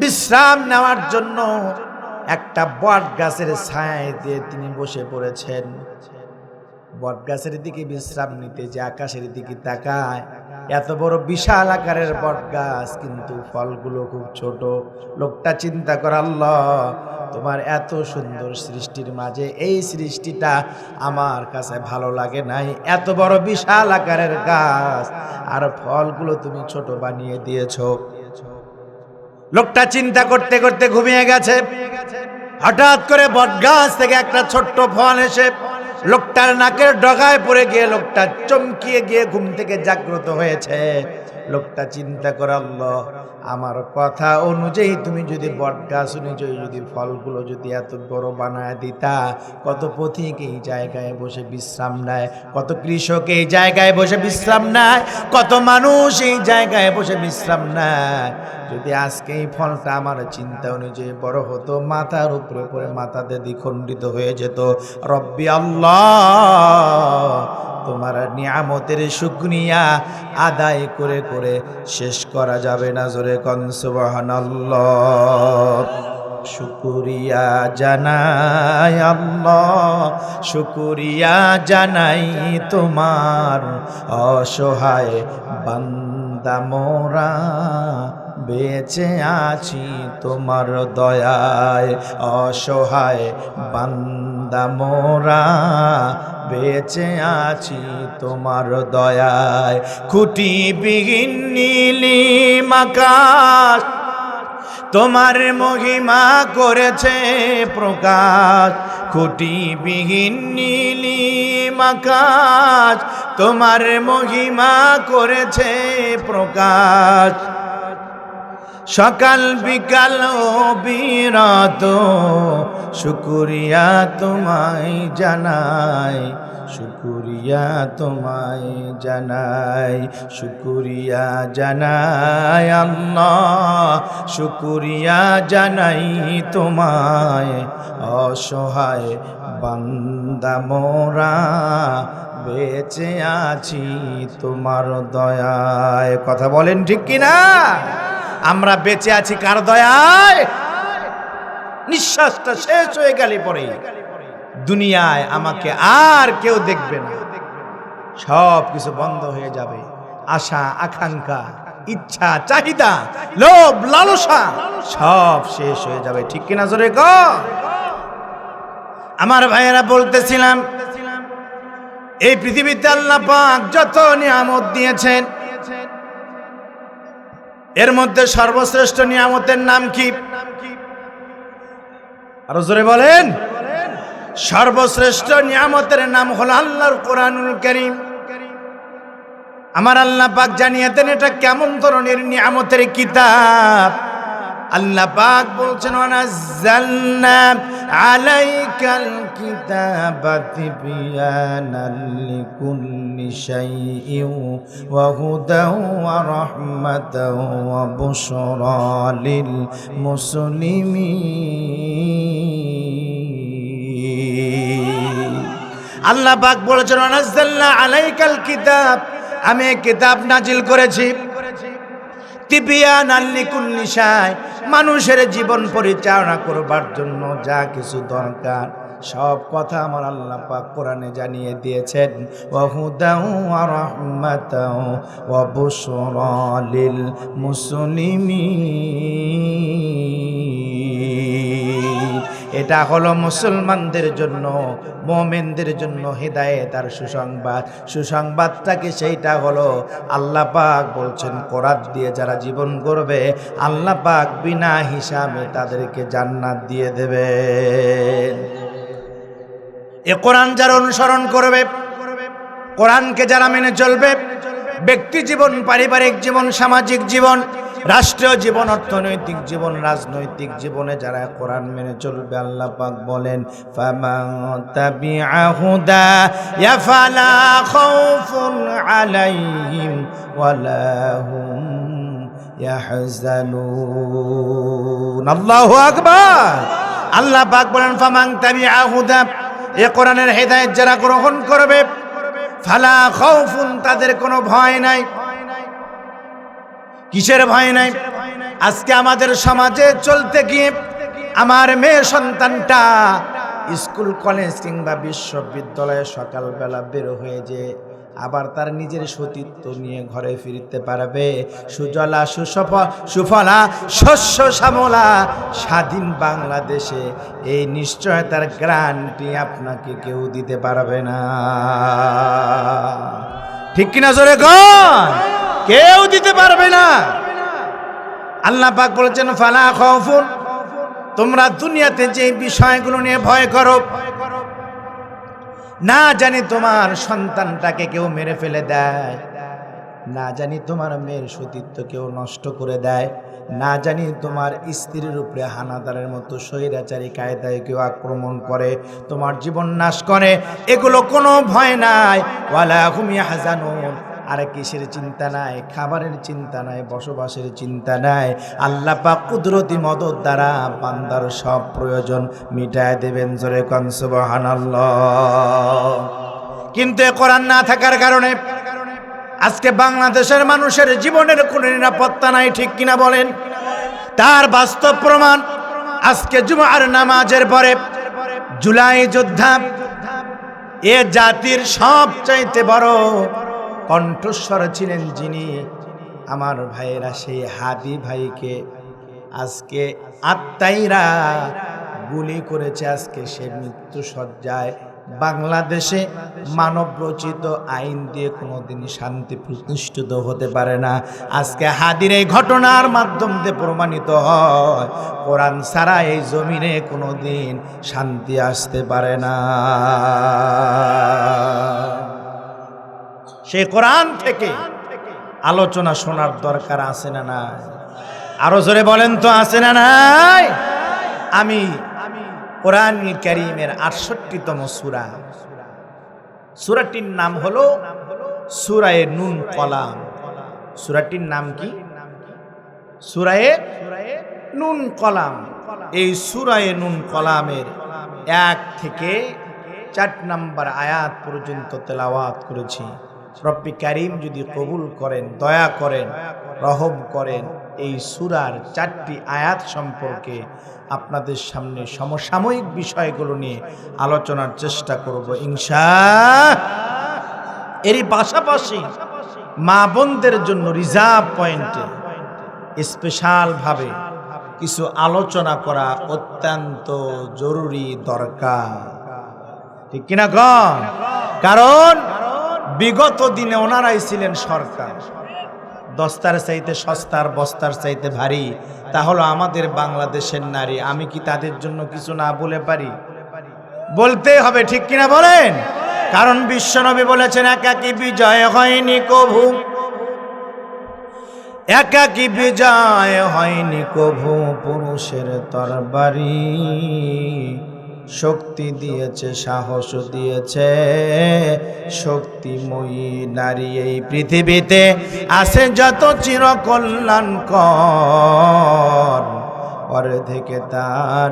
বিশ্রাম নেওয়ার জন্য একটা বট গাছের ছায়ায় দিয়ে তিনি বসে পড়েছেন। বট গাছের দিকে বিশ্রাম নিতে যে আকাশের দিকে তাকায়, এত বড় বিশাল আকারের বট গাছ, কিন্তু ফলগুলো খুব ছোট। লোকটা চিন্তা করে, আল্লাহ তোমার এত সুন্দর সৃষ্টির মাঝে এই সৃষ্টিটা আমার কাছে ভালো লাগে নাই। এত বড় বিশাল আকারের গাছ আর ফলগুলো তুমি ছোট বানিয়ে দিয়েছো। লোকটা চিন্তা করতে করতে ঘুমিয়ে গেছে। হঠাৎ করে বটগাছ থেকে একটা ছোট্ট ফল এসে লোকটার নাকের ডগায় পড়ে গিয়ে লোকটা চমকিয়ে গিয়ে ঘুম থেকে জাগ্রত হয়েছে। লোকটা চিন্তা করে, আল্লাহ আমার কথা অনুযায়ী তুমি যদি বটগাছ অনুযায়ী যদি ফলগুলো যদি এত বড় বানায় দিতা, কত পথিক এই জায়গায় বসে বিশ্রাম নেয়, কত কৃষক এই জায়গায় বসে বিশ্রাম নেয়, কত মানুষ এই জায়গায় বসে বিশ্রাম নেয়। যদি আজকে এই ফলটা আমার চিন্তা অনুযায়ী বড় হতো, মাথার উপরে পড়ে মাথাতে দ্বিখণ্ডিত হয়ে যেত। রব্বি আল্লাহ তোমার নিয়ামতের শুকরিয়া আদায় করে করে শেষ করা যাবে না। জোরে কোন সুবহানাল্লাহ। শুকরিয়া জানাই আল্লাহ, শুকরিয়া জানাই তোমার, অসহায় বান্দা মোরা বেঁচে আছি তোমার দয়ায়, অসহায় বান্দা মোরা বেঁচে আছি তোমার দয়ায়। খুঁটিবিহীন নীলিম আকাশ তোমার মহিমা করেছে প্রকাশ, খুঁটিবিহীন নীলিম আকাশ তোমার মহিমা করেছে প্রকাশ। সকাল বিকাল অবিরত শুকরিয়া তোমায় জানাই, শুকরিয়া তোমায় জানাই, শুকরিয়া জানাই আল্লাহ, শুকরিয়া জানাই তোমায়, অসহায় বান্দা মোরা বেঁচে আছি তোমার দয়ায়। কথা বলেন ঠিক কিনা? আমরা বেঁচে আছি কার দয়ায়? নিঃশ্বাসটা শেষ হয়ে গেলে পরে দুনিয়ায় আমাকে আর কেউ দেখবে না, সব কিছু বন্ধ হয়ে যাবে। আশা আকাঙ্ক্ষা ইচ্ছা চাহিদা লোভ লালসা সব শেষ হয়ে যাবে। ঠিক কিনা জোরে কর। আমার ভাইয়েরা বলতেছিলাম, এই পৃথিবীতে আল্লাহ পাক যত নিয়ামত দিয়েছেন, এর মধ্যে সর্বশ্রেষ্ঠ নিয়ামতের নাম কি? আরো জোরে বলেন। সর্বশ্রেষ্ঠ নিয়ামতের নাম হলো আল্লাহর কোরআনুল কারীম। আমার আল্লাহ পাক জানিয়ে দেন এটা কেমন ধরনের নিয়ামতের কিতাব। আল্লাহ পাক বলছেন, ওয়ানাজ্জালনা আলাইকাল কিতাবা তিবয়ানাল লিকুল্লি শাইইন ওয়া হুদাও ওয়া রাহমাতাও ওয়া বুশরা লিল মুসলিমিন। আল্লাহ পাক বলেছেন, ওয়ানাজ্জালনা আলাইকাল কিতাব, আমি কিতাব নাজিল করেছি তিবিয়ানাল লিকুল্লি শাই, মানুষের জীবন পরিচালনা করবার জন্য যা কিছু দরকার সব কথা আমার আল্লাহ পাক কোরআনে জানিয়ে দিয়েছেন। ওয়া হুদাও ওয়া রাহমাতাও ওয়া বুশরা লিল মুসলিমিন। এটা হলো মুসলমানদের জন্য, মুমিনদের জন্য হিদায়াত আর সুসংবাদ। সুসংবাদটাকে সেইটা হলো আল্লাহ পাক বলছেন, কোরআন দিয়ে যারা জীবন গড়বে আল্লাহ পাক বিনা হিসাবে তাদেরকে জান্নাত দিয়ে দেবেন। এ কোরআন যারা অনুসরণ করবে, কোরআনকে যারা মেনে চলবে, ব্যক্তি জীবন, পারিবারিক জীবন, সামাজিক জীবন, রাষ্ট্রীয় জীবন, অর্থনৈতিক জীবন, রাজনৈতিক জীবনে যারা কোরআন মেনে চলবে, আল্লাহ পাক বলেন, ফামান তাবিআ হুদায়া ফালা খাউফুন আলাইহিম ওয়ালা হুম ইয়াহজানুন। আল্লাহু আকবার। আল্লাহ পাক বলেন, ফামান তাবিআ হুদা, এ কোরআনের হেদায়েত যারা গ্রহণ করবে, ফালা খাউফুন, তাদের কোনো ভয় নাই। কিসের ভয় নাই? আজকে আমাদের সমাজে চলতে গিয়ে আমার মেয়ে সন্তানটা স্কুল কলেজ কিংবা বিশ্ববিদ্যালয়ে সকালবেলা বের হয়ে যে আবার তার নিজের সতীত্ব নিয়ে ঘরে ফিরতে পারবে, সুজলা সুফলা শস্য শ্যামলা স্বাধীন বাংলাদেশে, এই নিশ্চয়তার গ্যারান্টি আপনাকে কেউ দিতে পারবে না। ঠিক কিনা জোরে কর? কেউ দিতে পারবে না। আল্লাহ পাক বলেছেন, ফালা খাউফুন, তোমরা দুনিয়াতে যে বিষয়গুলো নিয়ে ভয় করো, না জানি তোমার সন্তানটাকে কেউ মেরে ফেলে দেয়, না জানি তোমার মেয়ের সতীত্ব কেউ নষ্ট করে দেয়, না জানি তোমার স্ত্রীর উপরে হানাদারের মতো স্বৈরাচারী কায়দায় কেউ আক্রমণ করে, তোমার জীবন নাশ করে, এগুলো কোনো ভয় নাই। ওয়ালা হুম ইয়াহজানুন, আর কিসের চিন্তা নাই? খাবারের চিন্তা নাই, বসবাসের চিন্তা নাই। আল্লাহ পাক কুদরতি মদদ দ্বারা বান্দার সব প্রয়োজন মিটায় দেবেন। জোরে কোন সুবহানাল্লাহ। কিন্তু এ কোরআন না থাকার কারণে আজকে বাংলাদেশের মানুষের জীবনের কোনো নিরাপত্তা নাই। ঠিক কিনা বলেন? তার বাস্তব প্রমাণ আজকে জুমার নামাজের পরে জুলাই যোদ্ধা, এ জাতির সবচাইতে বড় কণ্ঠস্বর ছিলেন যিনি, আমার ভাইয়েরা সেই হাদি ভাইকে আজকে আত্মাইরা গুলি করেছে। আজকে সে মৃত্যু সজ্জায়। বাংলাদেশে মানব রচিত আইন দিয়ে কোনোদিন শান্তি প্রতিষ্ঠিত হতে পারে না। আজকে হাদির এই ঘটনার মাধ্যম দিয়ে প্রমাণিত হয় কোরআন ছাড়া এই জমিনে কোনোদিন শান্তি আসতে পারে না। সেই কোরআন থেকে আলোচনা শোনার দরকার আছে না নাই? আরো জোরে বলেন তো, আছে না নাই? আমি কোরআন কারীমের ৬৮তম সূরা, সূরাটির নাম হলো সূরায়ে নুন কলাম। সূরাটির নাম কি? সূরায়ে নুন কলাম। এই সূরায়ে নুন কলামের ১ থেকে ৪ নম্বর আয়াত পর্যন্ত তেলাওয়াত করেছি। রব্বি কারীম যদি কবুল করেন, দয়া করেন, রহম করেন, এই সূরার ৪টি আয়াত সম্পর্কে আপনাদের সামনে সমসাময়িক বিষয়গুলো নিয়ে আলোচনার চেষ্টা করব ইনশাআল্লাহ। এরই পাশাপাশি মা বোনদের জন্য রিজার্ভ পয়েন্টে স্পেশাল ভাবে কিছু আলোচনা করা অত্যন্ত জরুরি দরকার, ঠিক কিনা গণ? কারণ বিগত দিনে ওনারাই ছিলেন সরকার। দস্তার চাইতে সস্তার, বস্তার চাইতে ভারী। তাহলে আমাদের বাংলাদেশের নারী, আমি কি তাদের জন্য কিছু না বলে পারি? বলতেই হবে, ঠিক কিনা বলেন? কারণ বিশ্বনবী বলেছেন, একাকী বিজয় হয়নি কভু, একাকী বিজয় হয়নি কভু, পুরুষের তরবারি শক্তি দিয়েছে, সাহস দিয়েছে শক্তিময়ী নারী। এই পৃথিবীতে আছে যত চিরকল্যাণকর, অর্ধেকে তার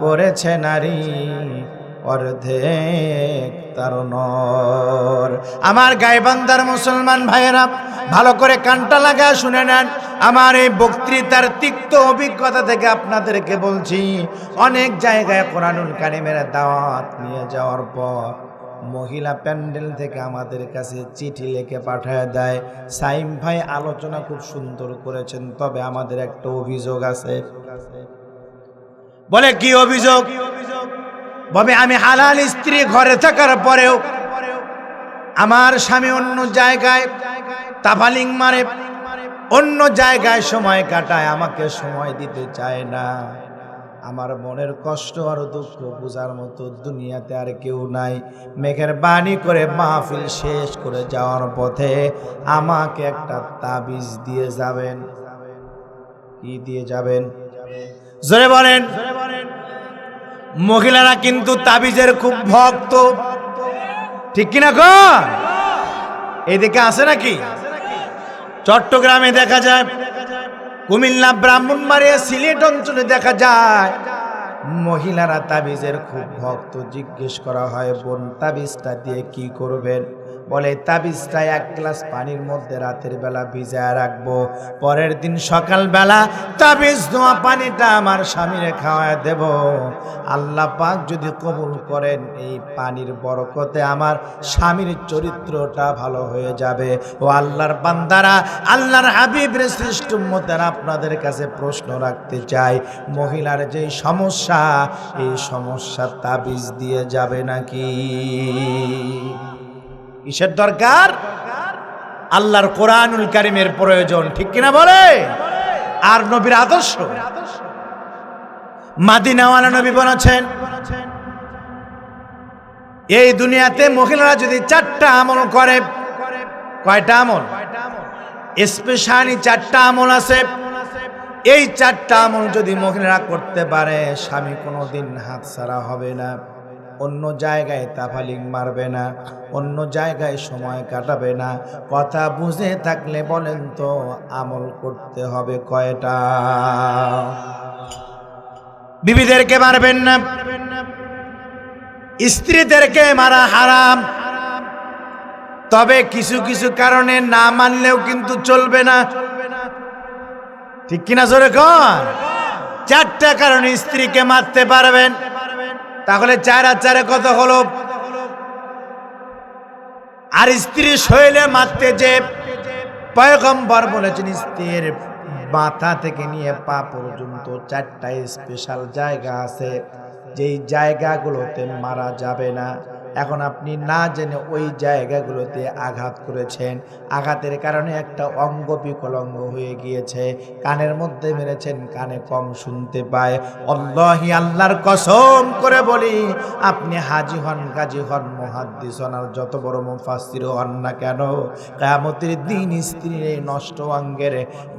করেছে নারী, অর্ধেক তার নর। আমার গাইবান্ধার মুসলমান ভাইয়েরা, ভালো করে কানটা লাগা শুনে নেন। আমার এই বক্তৃতার তিক্ত অভিজ্ঞতা থেকে আপনাদেরকে বলছি, অনেক জায়গায় কোরআনুল কারীমের দাওয়াত নিয়ে যাওয়ার পর মহিলা প্যান্ডেল থেকে আমাদের কাছে চিঠি লিখে পাঠায় দেয়, সাইম ভাই আলোচনা খুব সুন্দর করেছেন, তবে আমাদের একটা অভিযোগ আছে। বলে কি অভিযোগ? বলে আমি হালাল স্ত্রী ঘরে থাকার পরেও আমার স্বামী অন্য জায়গায় তাফালিং মারে, অন্য জায়গায় সময় কাটায়, আমাকে সময় দিতে চায় না। আমার মনের কষ্ট আর দুঃখ বোঝার মতো দুনিয়াতে আর কেউ নাই। মেঘের বাণী করে মাহফিল শেষ করে যাওয়ার পথে আমাকে একটা তাবিজ দিয়ে যাবেন। কি দিয়ে যাবেন? জোরে বলেন। মহিলারা কিন্তু তাবিজের খুব ভক্ত, ঠিক কিনা গো? এইদিকে আছে নাকি? চট্টগ্রামে দেখা যায়, কুমিল্লা, ব্রাহ্মণবাড়িয়া, সিলেট অঞ্চলে দেখা যায় মহিলারা তাবিজের খুব ভক্ত। জিজ্ঞেস করা হয়, বোন তাবিজটা দিয়ে কি করবেন? বলে তাবিজটা 1 গ্লাস পানির মধ্যে রাতের বেলা ভিজায় রাখবো, পরের দিন সকালবেলা তাবিজ ধোয়া পানিটা আমার স্বামীরে খাওয়ায় দেব। আল্লাহ পাক যদি কবুল করেন, এই পানির বরকতে আমার স্বামীর চরিত্রটা ভালো হয়ে যাবে। ও আল্লাহর বান্দারা, আল্লাহর হাবিবের শ্রেষ্ঠ উম্মতেরা, আপনাদের কাছে প্রশ্ন রাখতে চাই, মহিলার যে সমস্যা, এই সমস্যা তাবিজ দিয়ে যাবে নাকি? কিসের দরকার? আল্লাহর কোরআনুল কারীমের প্রয়োজন, ঠিক কিনা বলে? আর নবীর আদর্শ। মাদিনাওয়ালা নবী বলেছেন, এই দুনিয়াতে মহিলারা যদি 4টা আমল করে, কয়টা আমল? স্পেশালি 4টা আমল আছে। এই 4টা আমল যদি মহিলারা করতে পারে, স্বামী কোনোদিন হাতছাড়া হবে না, অন্য জায়গায় তাফালিং মারবে না, অন্য জায়গায় সময় কাটাবে না। কথা বুঝে থাকলে বলেন তো, আমল করতে হবে কয়টা? বিবিদেরকে মারবেন না, স্ত্রীদেরকে মারা হারাম, তবে কিছু কিছু কারণে না মানলেও কিন্তু চলবে না, ঠিক কিনা জোরে কর? 4 একটা কারণে স্ত্রীকে মারতে পারবেন, তাহলে 4 আর 4 কত হলো? আর স্ত্রী শৈলে মারতে যে পয়গম্বর বলেছেন স্ত্রীর মাথা থেকে নিয়ে পা পর্যন্ত 4টা স্পেশাল জায়গা আছে, যেই জায়গাগুলোতে মারা যাবে না। এখন আপনি না জেনে ওই জায়গাগুলোতে আঘাত করেছেন, আঘাতের কারণে একটা অঙ্গ বিকলাঙ্গ হয়ে গিয়েছে, কানের মধ্যে মেরেছেন, কানে কম শুনতে পায়। আল্লাহি, আল্লাহর কসম করে বলি, আপনি হাজী হন, গাজী হন, মুহাদ্দিস হন, আর যত বড় মুফাসসির হন না কেন, কিয়ামতের দিন স্ত্রীর এই নষ্ট অঙ্গের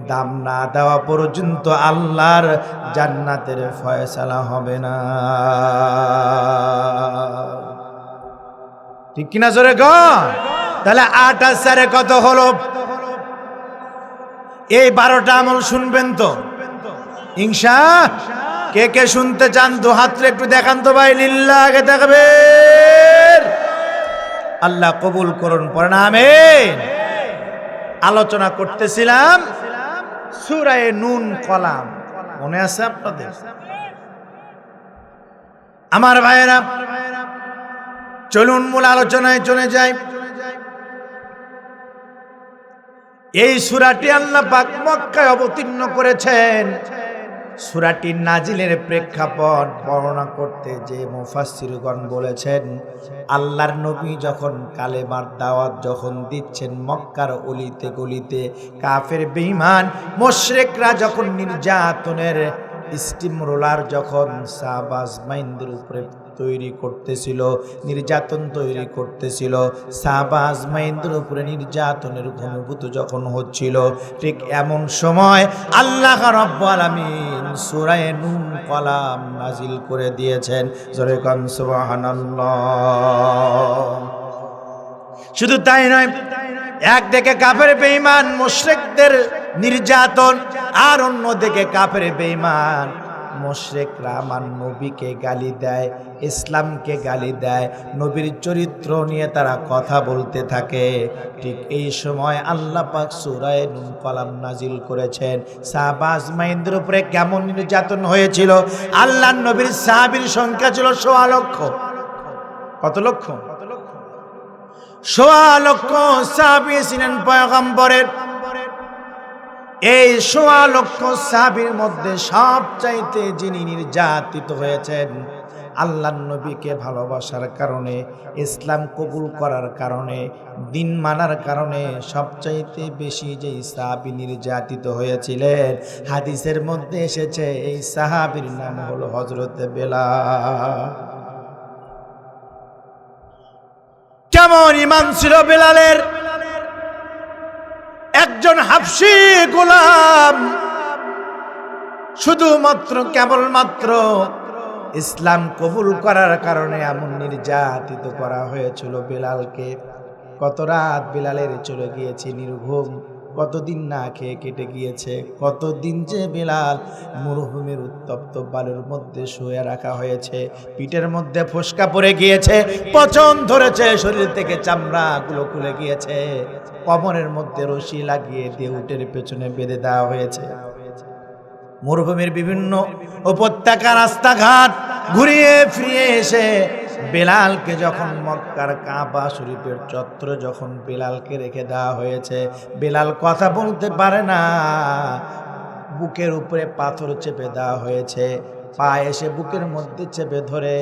দাম না দেওয়া পর্যন্ত আল্লাহর জান্নাতের ফয়সালা হবে না। ঠিক কিনা জোরে গো? তাহলে 8 আর 4 কত হলো? এই 12টা আমল শুনবেন তো ইনশা? কে কে শুনতে চান তো হাতরে একটু দেখান তো ভাই, লিল্লাহে তাকবীর। আল্লাহ কবুল করুন, পড়েন আমিন। আলোচনা করতেছিলাম সূরা নুন কলাম, মনে আছে আপনাদের? আমার ভাইয়েরা, চলুন মূল আলোচনায় চলে যাই। এই সূরাটি আল্লাহ পাক মক্কায় অবতীর্ণ করেছেন। সূরাটির নাজিলের প্রেক্ষাপট বর্ণনা করতে যে মুফাসসিরগণ বলেছেন, আল্লাহর নবী যখন কালেমার দাওয়াত যখন দিচ্ছেন মক্কার অলিতে গলিতে, কাফের বেঈমান মুশরিকরা যখন নির্যাতনের স্টিম রোলার যখন সাহাবা আজমাইনদের উপরে তৈরি করতেছিল, নির্যাতন তৈরি করতেছিল, সাহাবা আজমাইনদের উপরে নির্যাতনের ঘনীভূত যখন হচ্ছিল, ঠিক এমন সময় আল্লাহ রাব্বুল আলামিন সূরা নুন কলাম নাজিল করে দিয়েছেন। জোরে কোন সুবহানাল্লাহ। শুধু তাই নয়, একদিকে কাফের বেঈমান মুশরিকদের নির্যাতন, আর অন্যদিকে কাফের বেঈমান মুশরিকরা আমার নবীকে গালি দেয়, ইসলামকে গালি দেয়, নবীর চরিত্র নিয়ে তারা কথা বলতে থাকে। ঠিক এই সময় আল্লাহ পাক সূরা নুন কলাম নাজিল করেছেন। সাহাবা আজমাইনদের উপরে কেমন নির্যাতন হয়েছিল। আল্লাহর নবীর সাহাবীর সংখ্যা ছিল ১৬ লক্ষ। কত লক্ষ? ১৬ লক্ষ সাহাবী ছিলেন পয়গম্বরের। এই ১৬ লক্ষ সাহাবীর মধ্যে সবচাইতে যিনি নির্যাতিত হয়েছেন, আল্লাহর নবীকে ভালোবাসার কারণে, ইসলাম কবুল করার কারণে, দিন মানার কারণে সবচাইতে বেশি যেই সাহাবী নির্যাতিত হয়েছিলেন, হাদিসের মধ্যে এসেছে এই সাহাবীর নাম হলো হযরত বেলাল। কেমন ঈমান ছিল বেলালের! একজন হাবশী গোলাম, শুধুমাত্র কেবলমাত্র ইসলাম কবুল করার কারণে এমন নির্যাতিত করা হয়েছিল বেলালকে। কত রাত বেলালের চলে গিয়েছে নির্ঘুম, কতদিন না খেয়ে কেটে গিয়েছে, কতদিন যে বেলাল মরুভূমির উত্তপ্ত বালুর মধ্যে শুয়ে রাখা হয়েছে, পিঠের মধ্যে ফোসকা পড়ে গিয়েছে, পচন ধরেছে, শরীর থেকে চামড়াগুলো খুলে গিয়েছে, কোমরের মধ্যে রশি লাগিয়ে দিয়ে উটের পেছনে বেঁধে দেওয়া হয়েছে। মরুভূমির বিভিন্ন উপত্যকা রাস্তাঘাট ঘুরিয়ে ফিরিয়ে এসে বেলালকে যখন মক্কার কাবা শরীফের চত্বরে যখন বেলালকে রেখে দেওয়া হয়েছে, বেলাল কথা বলতে পারে না, বুকের উপরে পাথর চেপে দেওয়া হয়েছে, পা এসে বুকের মধ্যে চেপে ধরে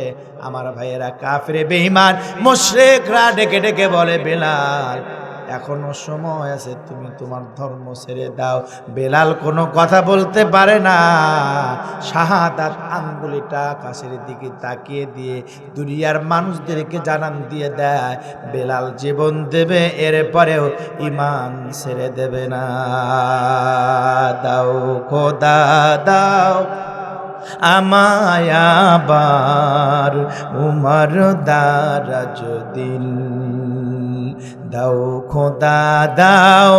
আমার ভাইয়েরা কাফের বেঈমান মুশরিকরা ডেকে ডেকে বলে, বেলাল এখনো সময় আছে, তুমি তোমার ধর্ম ছেড়ে দাও। বেলাল কোনো কথা বলতে পারে না, শাহাদাত আঙ্গুলিটা আকাশের দিকে তাকিয়ে দিয়ে দুনিয়ার মানুষদেরকে জানান দিয়ে দেয়, বেলাল জীবন দেবে, এরপরেও ঈমান ছেড়ে দেবে না। দাও খোদা দাও আমায় আবার উমর দারাজ দিল, দাও খোদা দাও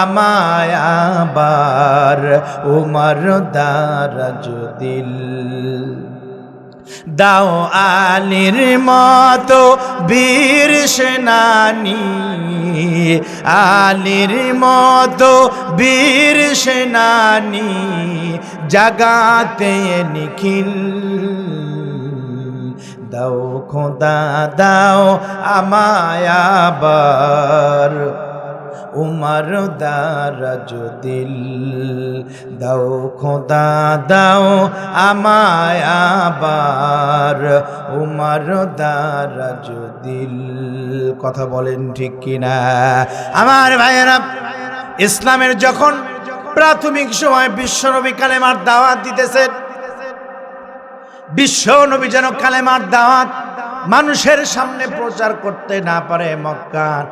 আমায় আবার উমর দারাজ দিল। দাও আলীর মতো বীর সেনানী, আলীর মতো বীর সেনানী, জাগাতে নিখিল। দাও খোদা দাও আমায় আবার, উমর দারাজ দিল। দাও খোদা দাও আমায় আবার, উমর দারাজ দিল। কথা বলেন ঠিক কিনা আমার ভাইয়েরা? ইসলামের যখন প্রাথমিক সময় বিশ্বনবী কালেমার দাওয়াত দিতেছেন, বিশ্বনবী যেন কালেমার দাওয়াত মানুষের সামনে প্রচার করতে না পারে, মক্কার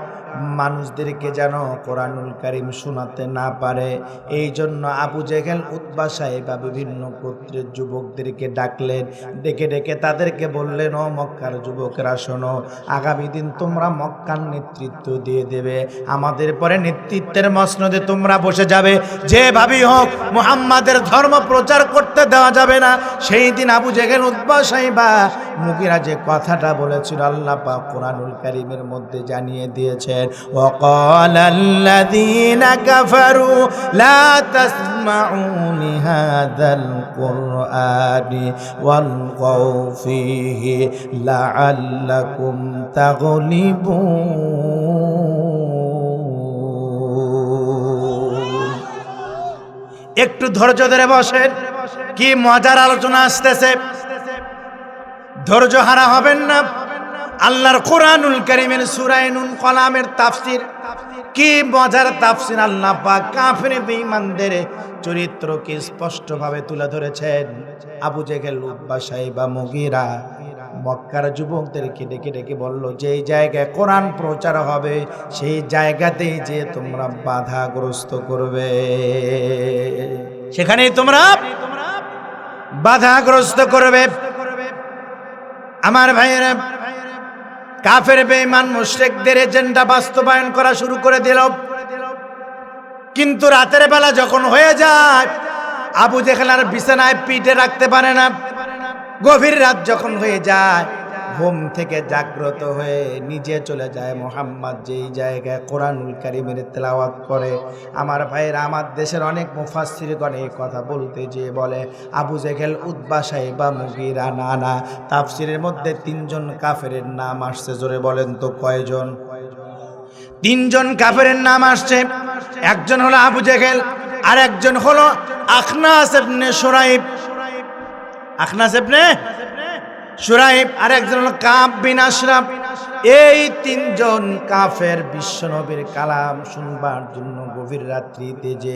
মানুষদেরকে যেন কোরআনুল কারীম শোনাতে না পারে, এই জন্য আবু জেহেল, উতবা সাহেবা বিভিন্ন গোত্রের যুবকদেরকে ডাকলেন, ডেকে ডেকে তাদেরকে বললেন, ও মক্কার যুবকেরা শোনো, আগামী দিন তোমরা মক্কার নেতৃত্ব দিয়ে দেবে, আমাদের পরে নেতৃত্বের মসনদে তোমরা বসে যাবে, যেভাবেই হোক মুহাম্মাদের ধর্ম প্রচার করতে দেওয়া যাবে না। সেই দিন আবু জেহেল, উতবা সাহেবা, মুগীরা যে কথাটা বলেছিল আল্লাহ পাক কোরআনুল কারীমের মধ্যে জানিয়ে দিয়েছেন, وقال الذين كفروا لا تسمعوا لهذا القرآن والغوا فيه لعلكم تغلبون। একটু ধৈর্য ধরে বসেন, কি মজার আলোচনা আসতেছে, ধৈর্য হারা হবেন না। আল্লাহর কোরআনুল কারীমের সূরা নুন কলামের তাফসীর, কি মজার তাফসীর! আল্লাহ পাক কাফির বেঈমানদের চরিত্রকে স্পষ্টভাবে তুলে ধরেছেন। আবু জেহেল, উতবা সাহেবা, মুগীরা মক্কার যুবকদেরকে ডেকে ডেকে বলল, যেই জায়গায় কোরআন প্রচার হবে সেই জায়গাতেই যে তোমরা বাধাগ্রস্ত করবে, সেখানেই তোমরা বাধাগ্রস্ত করবে। আমার ভাইয়েরা, কাফের বেঈমান মুশরিকদের এজেন্ডা বাস্তবায়ন করা শুরু করে দিল। কিন্তু রাতের বেলা যখন হয়ে যায়, আবু জেহেল আর বিছানায় পিঠে রাখতে পারে না। গভীর রাত যখন হয়ে যায়, ঘুম থেকে জাগ্রত হয়ে নিজে চলে যায় মুহাম্মদ যেই জায়গায় কোরআনুল কারীমের তেলাওয়াত করে। আমার ভাইয়েরা, আমার দেশের অনেক মুফাসসিরগণ এই কথা বলতে যে বলে আবু জেহেল, উতবা সাহেবা, মুগীরা না, তাফসিরের মধ্যে তিনজন কাফেরের নাম আসছে। জোরে বলেন তো কয়জন? তিনজন কাফেরের নাম আসছে। একজন হলো আবু জেহেল, আর একজন হলো আখনাস ইবনে শুরাইব, আখনাস ইবনে শুরাইব, আর একজন হলো কাব বিন আশরাফ। এই তিনজন কাফের বিশ্বনবীর কালাম শুনবার জন্য গভীর রাত্রিতে যে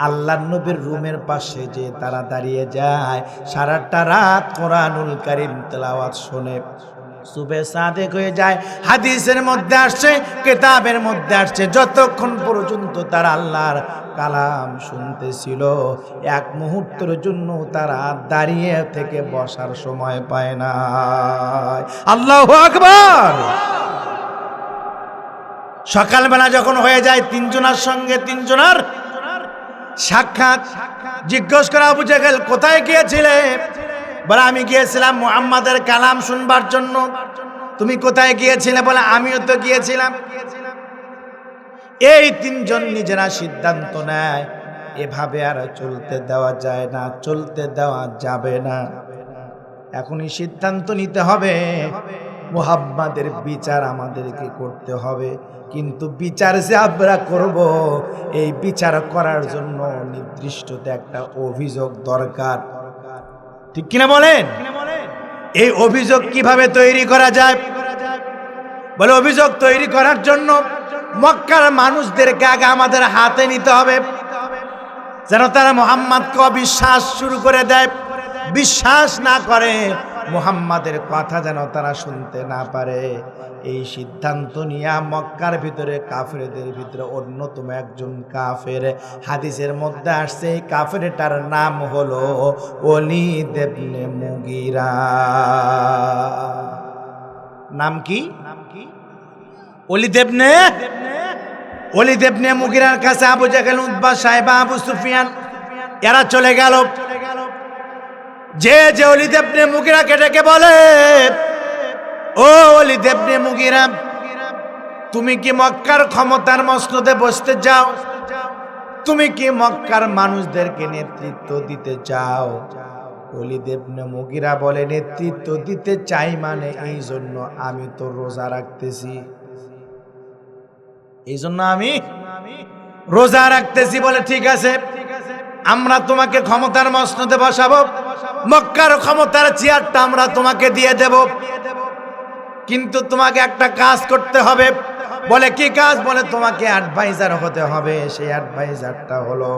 আল্লাহর নবীর রুমের পাশে যে তারা দাঁড়িয়ে যায়, সারাটা রাত কোরআনুল কারীম তেলাওয়াত শুনে সুবে সাদেক হয়ে যায়। হাদিসের মধ্যে আসছে, কিতাবের মধ্যে আসছে, যতক্ষণ পর্যন্ত তারা আল্লাহর কালাম শুনতেছিল, এক মুহূর্তের জন্য তারা দাঁড়িয়ে থেকে বসার সময় পায় না। আল্লাহু আকবার। সকালবেলা যখন হয়ে যায়, তিনজনের সঙ্গে তিনজনের সাক্ষাৎ। জিজ্ঞেস করা, আবু জেহেল কোথায় গিয়েছিলে? বলে, আমি গিয়েছিলাম মুহাম্মাদের কালাম শুনবার জন্য। তুমি কোথায় গিয়েছিলে? বলে, আমিও তো গিয়েছিলাম। এই তিনজন নিজেরা সিদ্ধান্ত নেয়, এভাবে আর চলতে দেওয়া যায় না, চলতে দেওয়া যাবে না। এখনই সিদ্ধান্ত নিতে হবে, মুহাম্মাদের বিচার আমাদেরকে করতে হবে। কিন্তু বিচার যে আমরা করব, এই বিচার করার জন্য নির্দিষ্ট একটা অভিযোগ দরকার। ঠিক কিনা বলেন? এই অভিযোগ কিভাবে তৈরি করা যায়? বলে, অভিযোগ তৈরি করার জন্য মক্কার মানুষদেরকে আগে আমাদের হাতে নিতে হবে, যেন তারা মুহাম্মদকে অবিশ্বাস শুরু করে দেয়, বিশ্বাস না করে, মুহাম্মাদের কথা যেন তারা শুনতে না পারে। এই সিদ্ধান্ত নিয়ে মক্কার ভিতরে কাফেরদের ভিতরে অন্যতম একজন কাফের, হাদিসের মধ্যে আসছে, এই কাফেরটার নাম হলো ওলীদ ইবনে মুগীরা। নাম কি? ওলীদ ইবনে মুগীরার কাছে আবু জেহেল, উতবা সাহেবা, আবু সুফিয়ান এরা চলে গেল। যে ওলীদ ইবনে মুগীরাকে ডেকে বলে, ও ওলীদ ইবনে মুগীরা, তুমি কি মক্কার ক্ষমতার মসনদে বসতে চাও? তুমি কি মক্কার মানুষদেরকে নেতৃত্ব দিতে চাও? ওলীদ ইবনে মুগীরা বলে, নেতৃত্ব দিতে চাই মানে এই জন্য আমি তো রোজা রাখতেছি, এই জন্য আমি রোজা রাখতেছি। বলে ঠিক আছে, আমরা তোমাকে ক্ষমতার মসনদে বসাবো, মক্কার ক্ষমতার চেয়ারটা আমরা তোমাকে দিয়ে দেব, কিন্তু তোমাকে একটা কাজ করতে হবে। বলে কি কাজ? বলে তোমাকে অ্যাডভাইজার হতে হবে। সেই অ্যাডভাইজারটা হলো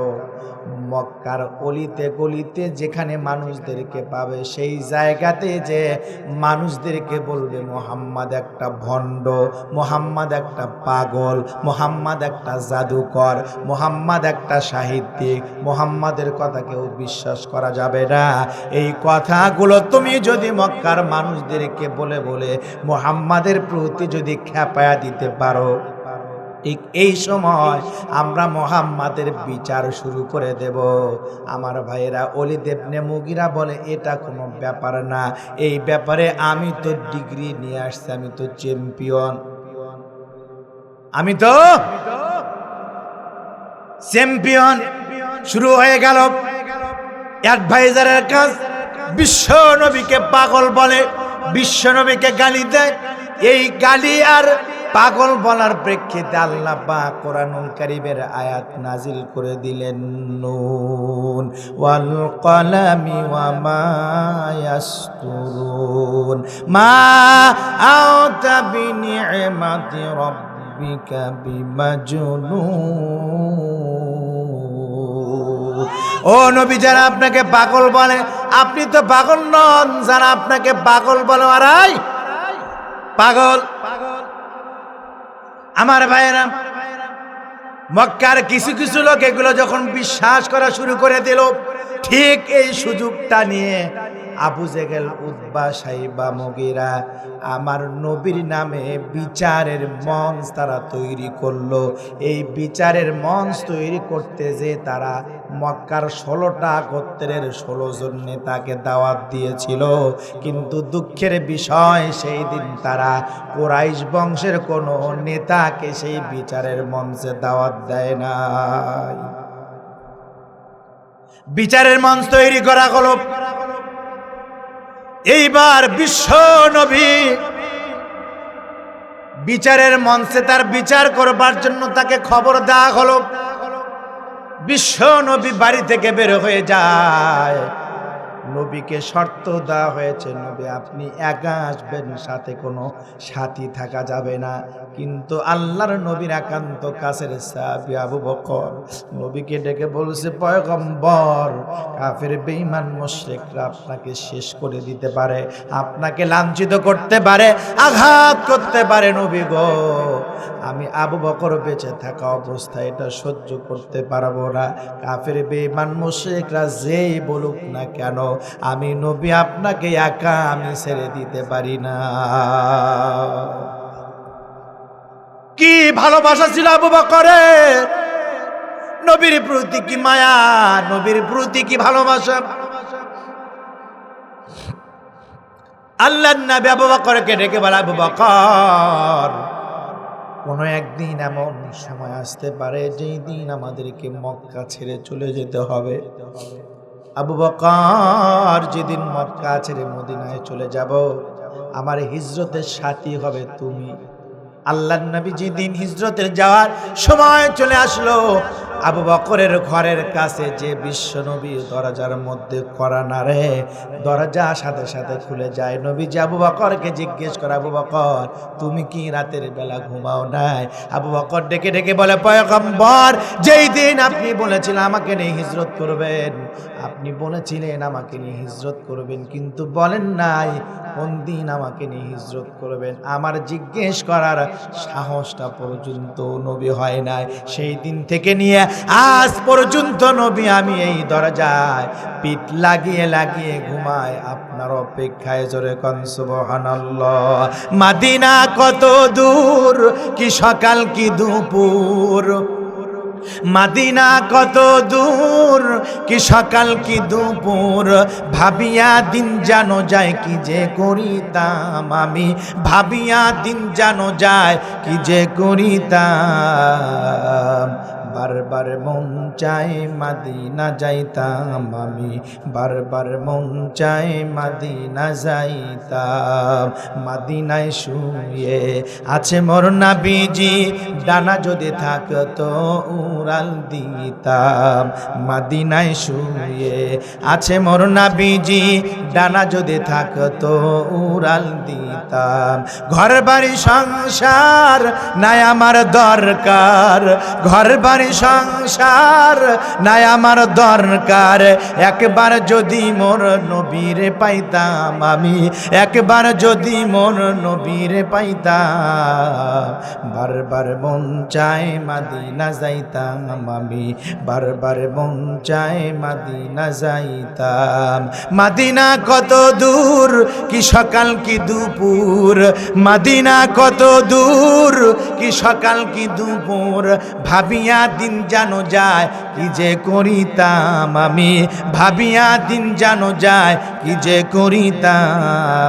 মক্কার অলিতে গলিতে যেখানে মানুষদেরকে পাবে সেই জায়গাতে যে মানুষদেরকে বলবে মোহাম্মদ একটা ভণ্ড, মোহাম্মদ একটা পাগল, মোহাম্মদ একটা জাদুকর, মোহাম্মদ একটা সাহিত্যিক, মোহাম্মদের কথা কেউ বিশ্বাস করা যাবে না। এই কথাগুলো তুমি যদি মক্কার মানুষদেরকে বলে বলে মোহাম্মদের প্রতি যদি খেপায়া দিতে পারো, ঠিক এই সময় আমরা মোহাম্মদের বিচার শুরু করে দেব। আমার ভাইয়েরা, ওলীদ ইবনে মুগীরা বলে এটা কোনো ব্যাপার না, এই ব্যাপারে আমি তো ডিগ্রি নিয়ে আসছি, আমি তো চ্যাম্পিয়ন, আমি তো চ্যাম্পিয়ন। শুরু হয়ে গেল অ্যাডভাইজারের কাজ। বিশ্ব নবীকে পাগল বলে, বিশ্ব নবীকে গালি দেয়। এই গালি আর পাগল বলার প্রেক্ষিতে আল্লাহ পাক কোরআনুল কারীমের আয়াত নাজিল করে দিলেন, নুন ওয়াল কলামি ওয়া মা ইয়াসতুরুন মা আতা বিনি'মাতি রাব্বিকা বিমাজনুন। ও নবী, যারা আপনাকে পাগল বলে আপনি তো পাগল নন, যারা আপনাকে পাগল বলে আরাই পাগল। আমার ভাইয়েরা, মক্কার কিছু কিছু লোক এগুলো যখন বিশ্বাস করা শুরু করে দিল, ঠিক এই সুযোগটা নিয়ে আবু জেহেল, উতবা, সাইবা, মুগীরা আমার নবীর নামে বিচারের মঞ্চ তারা তৈরি করলো। এই বিচারের মঞ্চ তৈরি করতে যে তারা মক্কার 16টা গোত্রের 16 জন নেতাকে দাওয়াত দিয়েছিল, কিন্তু দুঃখের বিষয় সেই দিন তারা কুরাইশ বংশের কোনো নেতাকে সেই বিচারের মঞ্চে দাওয়াত দেয় নাই। বিচারের মঞ্চ তৈরি করা হলো। এইবার বিশ্ব নবী বিচারের মঞ্চে তার বিচার করবার জন্য তাকে খবর দেওয়া হলো। বিশ্ব নবী বাড়ি থেকে বের হয়ে যায়। নবীকে শর্ত দেওয়া হয়েছে, নবী আপনি একা আসবেন, সাথে কোনো সাথী থাকা যাবে না। কিন্তু আল্লাহর নবীর একান্ত কাছের সাহাবী আবু বকর নবীকে ডেকে বলছে, পয়গম্বর, কাফের বেঈমান মুশরিকরা আপনাকে শেষ করে দিতে পারে, আপনাকে লাঞ্ছিত করতে পারে, আঘাত করতে পারে। নবী গো, আমি আবু বকর বেঁচে থাকা অবস্থায় এটা সহ্য করতে পারবো না। কাফের বেঈমান মুশরিকরা যেই বলুক না কেন, আমি নবী আপনাকে একা আমি ছেড়ে দিতে পারি না। কি ভালোবাসা ছিল আবু বকরের, নবীর প্রতি কি মায়া, নবীর প্রতি কি ভালোবাসা। আল্লাহর নবী আবু বকরকে ডেকে বলে, আবু বকর, কোনো একদিন এমন সময় আসতে পারে যেই দিন আমাদেরকে মক্কা ছেড়ে চলে যেতে হবে। আবু বকর, যেদিন মক্কা ছেড়ে মদিনায় চলে যাব, আমার হিজরতের সাথী হবে তুমি। আল্লাহর নবী যেদিন হিজরতের যাওয়ার সময় চলে আসলো, আবু বকরের ঘরের কাছে যে বিশ্ব নবী দরজার মধ্যে করা নাড়ে, দরজা সাথে সাথে খুলে যায়। নবী যে আবু বকরকে জিজ্ঞেস করে, আবু বকর, তুমি কি রাতের বেলা ঘুমাও নাই? আবু বকর ডেকে ডেকে বলে, পয়গম্বর, যেই দিন আপনি বলেছিলেন আমাকে নিয়ে হিজরত করবেন, আপনি বলেছিলেন আমাকে নিয়ে হিজরত করবেন, কিন্তু বলেন নাই কোন দিন আমাকে নিয়ে হিজরত করবেন। আমার জিজ্ঞেস করার সাহসটা পর্যন্ত নবী হয় নাই। সেই দিন থেকে নিয়ে আজ পর্যন্ত নবী আমি এই দরজায় পিঠ লাগিয়ে লাগিয়ে ঘুমাই আপনার অপেক্ষায়। জোরে কোন সুবহানাল্লাহ। মদিনা কত দূর, কি সকাল কি দুপুর, মাদিনা কত দূর, কি সকাল কি দুপুর, ভাবিয়া দিন জানো যায় কি যে করিতাম আমি, ভাবিয়া দিন জানো যায় কি যে করিতাম। বারবার মন চায় মাদিনা যাইতাম আমি, বারবার মন চায় মাদিনা যাইতাম। মাদিনায় শুয়ে আছে মোর নবীজি, ডানা যদি থাকতো উড়াল দিতাম। মাদিনায় শুয়ে আছে মোর নবীজি, ডানা যদি থাকতো উড়াল দিতাম। ঘর বাড়ি সংসার নাই আমার দরকার, ঘর বাড়ি সংসার নাই আমার দরকার, একবার যদি মোর নবীরে পাইতাম আমি, একবার যদি মোর নবীরে পাইতাম। বারবার মন চায় মাদিনা যাইতাম আমি, বারবার মন চায় মাদিনা যাইতাম। মাদিনা কত দূর, কি সকাল কি দুপুর, মাদিনা কত দূর, কি সকাল কি দুপুর, ভাবিয়া দিন জানো যায় কি যে করিতাম আমি, ভাবিয়া দিন জানো যায় কি যে করিতাম।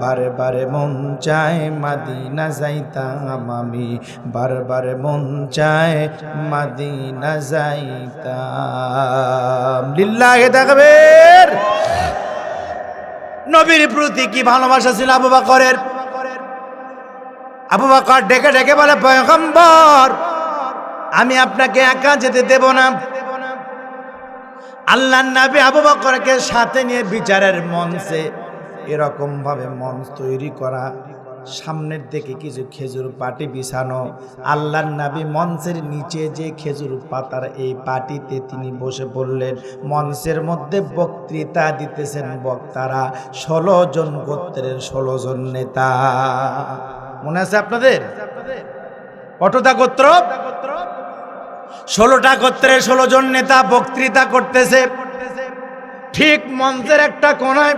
বারে বারে মন চায় মাদিনা যাইতাম আমি, বারে বারে মন চায় মাদিনা যাইতাম। লিল্লাহি তাকবীর। নবীর প্রতি কি ভালোবাসা ছিল আবু বকরের। আবু বকর ডেকে ডেকে বলে, পয়গম্বর আমি আপনাকে একা যেতে দেব না। আল্লাহর নবী আবু বকরকে সাথে নিয়ে বিচারের মঞ্চে এরকম ভাবে মঞ্চ তৈরি করা, সামনের দিকে কিছু খেজুর পাটি বিছানো। আল্লাহর নবী মঞ্চের নিচে যে খেজুর পাতার এই পাটিতে তিনি বসে পড়লেন। মঞ্চের মধ্যে বক্তৃতা দিতেছেন বক্তারা, 16 জন গোত্রের 16 জন নেতা। মনে আছে আপনাদের? কতটা গোত্র? 16টা গোত্রের 16 জন নেতা বক্তৃতা করতেছে। ঠিক মঞ্চের একটা কোণায়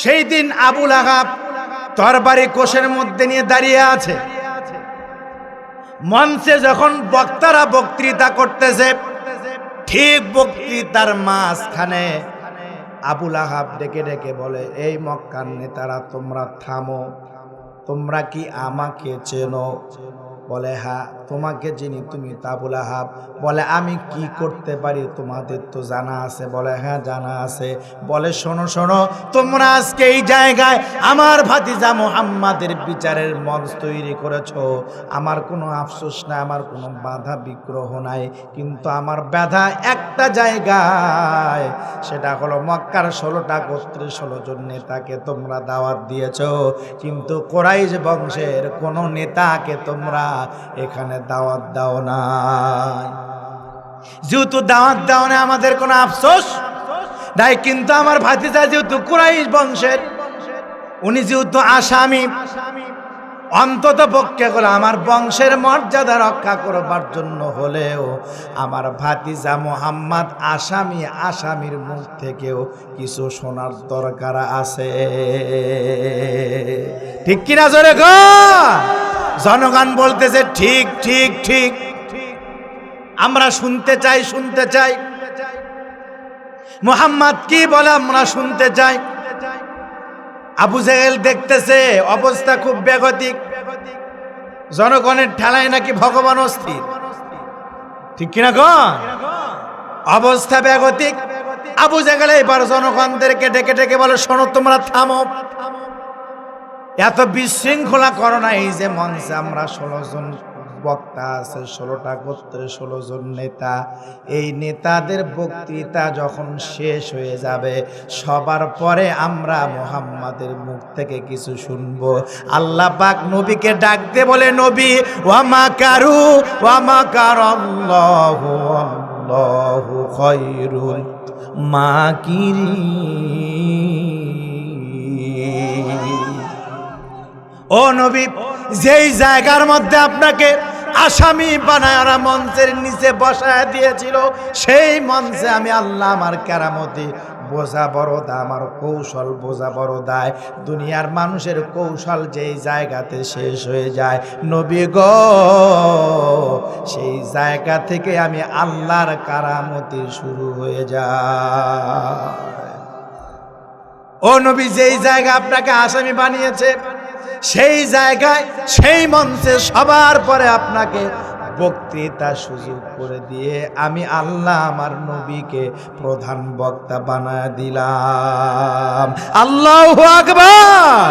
সেই দিন আবু লাহাব তরবারি কোষের মধ্যে নিয়ে দাঁড়িয়ে আছে। মঞ্চে যখন বক্তারা বক্তৃতা করতেছে, ঠিক বক্তৃতার মাঝখানে আবু লাহাব ডেকে ডেকে বলে, এই মক্কার নেতারা তোমরা থামো, তোমরা কি আমাকে চেনো? বলে হ্যাঁ তোমাকে চিনি, তুমি তো আবু লাহাব। বলে আমি কি করতে পারি তোমাদের তো জানা আছে? বলে হ্যাঁ জানা আছে। বলে শোনো শোনো, তোমরা আজকে এই জায়গায় আমার ভাতিজা মুহাম্মাদের বিচারের মঞ্চ তৈরি করেছো। আমার কোনো আফসোস নাই, আমার কোনো বাধা বিগ্রহ নাই, কিন্তু আমার বাধা একটা জায়গায়, সেটা হলো মক্কার 16টা গোত্রের 16 জন নেতাকে তোমরা দাওয়াত দিয়েছো, কিন্তু কুরাইশ বংশের কোনো নেতাকে তোমরা এখানে দাওয়াত দাও নাই। যেহেতু দাওয়াত দাও না আমাদের কোনো আফসোস নাই, কিন্তু আমার ভাতিজা যেহেতু কুরাইশ বংশের, উনি যেহেতু আসামি, অন্তত পক্ষে করে আমার বংশের মর্যাদা রক্ষা করবার জন্য হলেও আমার ভাতিজা মুহাম্মদ আসামি, আসামির মুখ থেকেও কিছু শোনার দরকার আছে। ঠিক কিনা জোরে গো? জনগণ বলতেছে ঠিক ঠিক ঠিক, আমরা শুনতে চাই শুনতে চাই। মুহাম্মদ কি বলে আমরা শুনতে চাই। আবু জেহেল দেখতেছে অবস্থা খুব বেগতিক, জনগণের ঠেলায় নাকি ভগবান অস্থির। ঠিক কিনা গণ? অবস্থা বেগতিক। আবু জেহেল এবার জনগণদেরকে ডেকে ডেকে বলে, শোনো তোমরা থামো, এত বিশৃঙ্খলা করো না। এই যে মঞ্চে আমরা 16 জন বক্তা আছে, 16টা গোত্রের 16 জন নেতা, এই নেতাদের বক্তৃতা যখন শেষ হয়ে যাবে, সবার পরে আমরা মুহাম্মাদের মুখ থেকে কিছু শুনবো। আল্লাহ পাক নবীকে ডাক দিয়ে বলে, নবী ওয়া মাকারু ওয়া মাকারাল্লাহু আল্লাহু খায়রুল মাকিরিন। ও নবী, যেই জায়গার মধ্যে আপনাকে আসামি বানায় ওরা মঞ্চের নিচে বসায় দিয়েছিল, সেই মঞ্চে আমি আল্লাহ আমার কেরামতি বোঝা বড় দাম আর কৌশল বোঝা বড় দায়। দুনিয়ার মানুষের কৌশল যেই জায়গাতে শেষ হয়ে যায়, নবী গো সেই জায়গা থেকে আমি আল্লাহর কারামতি শুরু হয়ে যায়। ও নবী, যেই জায়গা আপনাকে আসামি বানিয়েছে, সেই জায়গায় সেই মঞ্চে সবার পরে আপনাকে বক্তৃতা সুযোগ করে দিয়ে আমি আল্লাহ আমার নবীকে প্রধান বক্তা বানায় দিলাম। আল্লাহু আকবার।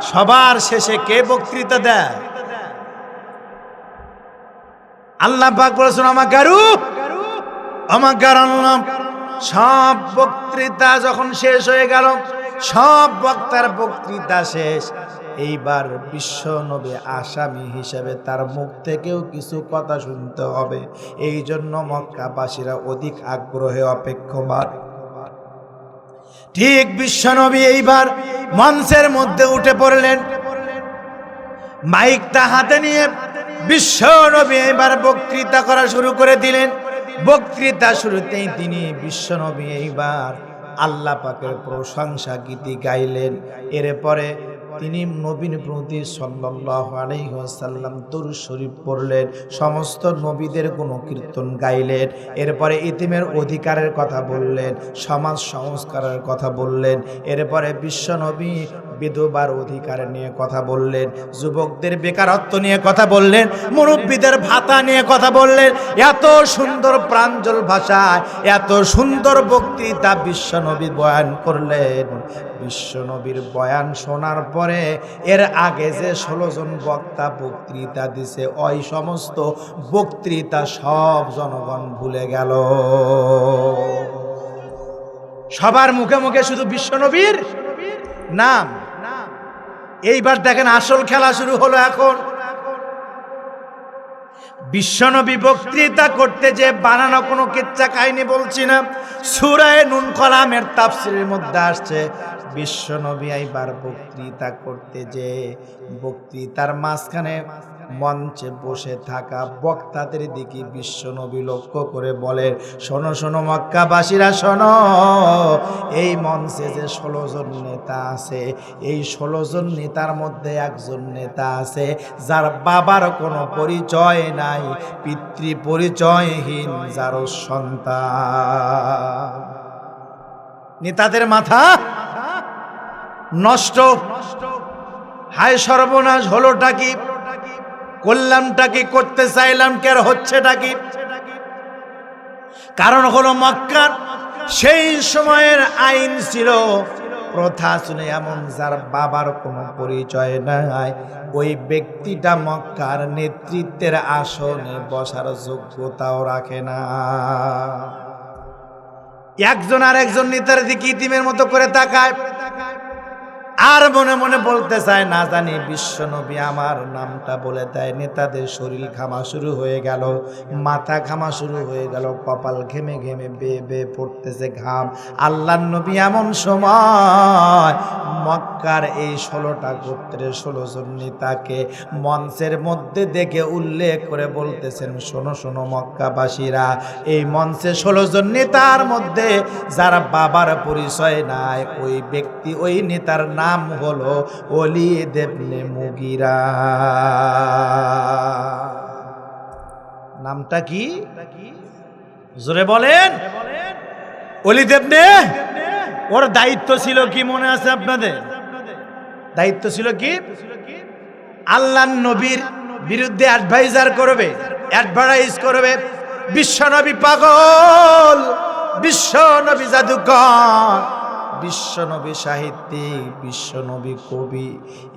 সবার শেষে কে বক্তৃতা দেয়? আল্লাহ পাক বলেছেন আমাগার আল্লাহ। সব বক্তৃতা যখন শেষ হয়ে গেল, সব বক্তার বক্তৃতা শেষ, এইবার বিশ্ব নবী আসামি হিসেবে তার মুখ থেকেও কিছু কথা শুনতে হবে। এই জন্য মক্কাবাসীরা অধিক আগ্রহে অপেক্ষমান। ঠিক বিশ্ব নবী এইবার মঞ্চের মধ্যে উঠে পড়লেন, মাইকটা হাতে নিয়ে বিশ্ব নবী এবার বক্তৃতা করা শুরু করে দিলেন। বক্তৃতা শুরুতেই তিনি বিশ্ব নবী এইবার আল্লাহ পাকের প্রশংসা গীতি গাইলেন। এরপরে তিনি নবীর প্রতি সাল্লাল্লাহু আলাইহি ওয়াসাল্লাম দরুদ শরীফ পড়লেন, সমস্ত নবীদের গুণকীর্তন গাইলেন। এরপরে ইতিমের অধিকারের কথা বললেন, সমাজ সংস্কারের কথা বললেন। এরপরে বিশ্ব নবী বিধবার অধিকার নিয়ে কথা বললেন, যুবকদের বেকারত্ব নিয়ে কথা বললেন, মুরব্বীদের ভাতা নিয়ে কথা বললেন। এত সুন্দর প্রাঞ্জল ভাষায় এত সুন্দর বক্তৃতা বিশ্ব নবী বয়ান করলেন। বিশ্ব নবীর বয়ান শোনার পরে এর আগে যে 16 জন বক্তা বক্তৃতা দিছে, ওই সমস্ত বক্তৃতা সব জনগণ ভুলে গেল। সবার মুখে মুখে শুধু বিশ্ব নবীর নাম। এইবার দেখেন আসল খেলা শুরু হলো। এখন বিশ্বনবী বক্তৃতা করতে যে বানানো কোনো কিচ্ছা কাহিনী বলছি না, সূরা নূন কলামের তাফসীরের মধ্যে আসছে বিশ্বনবী এইবার বক্তৃতা করতে যে বক্তৃতার মাঝখানে মঞ্চে বসে থাকা বক্তাদের দিকে বিশ্বনবী লক্ষ্য করে বলেন, শোনো শোনো মক্কাবাসীরা শোনো, এই মঞ্চে যে 16 জন নেতা আছে, এই 16 জন নেতার মধ্যে একজন নেতা আছে যার বাবার কোনো পরিচয় নাই, পিতৃ পরিচয়হীন, যার সন্তান। নেতাদের মাথা নষ্ট। হায় সর্বনাশ, হলোটা কি, করলামটা কি, করতে চাইলাম কি, আর হচ্ছেটা কি? কারণ হলো মক্কার সেই সময়ের আইন ছিল, প্রথা ছিল এমন, যার বাবার কোনো পরিচয় নাই, ওই ব্যক্তিটা মক্কার নেতৃত্বের আসনে বসার যোগ্যতাও রাখে না। একজন আর একজন নেতার দিকে ইতিমের মতো করে তাকায়, আর মনে মনে বলতে চায়, না জানি বিশ্বনবী আমার নামটা বলে দেয়। নেতাদের শরীর ঘামা শুরু হয়ে গেল, মাথা ঘামা শুরু হয়ে গেল, কপাল ঘেমে ঘেমে বেয়ে বেয়ে পড়তেছে ঘাম। আল্লাহর নবী এমন সময় মক্কার এই 16টা গোত্রের 16 জন নেতাকে মঞ্চের মধ্যে দেখে উল্লেখ করে বলতেছেন, শোনো শোনো মক্কাবাসীরা, এই মঞ্চে 16 জন নেতার মধ্যে যারা বাবার পরিচয় নাই, ওই ব্যক্তি, ওই নেতার নাম হলো ওলীদ ইবনে মুগীরা। নামটা কি জোরে বলেন? ওলীদ ইবনে। ওর দায়িত্ব ছিল কি মনে আছে আপনাদের? দায়িত্ব ছিল কি? আল্লাহর নবীর বিরুদ্ধে অ্যাডভাইজার করবে, অ্যাডভাইস করবে। বিশ্বনবী পাগল, বিশ্বনবী জাদুকর, বিশ্বনবী সাহিত্যিক, বিশ্বনবী কবি,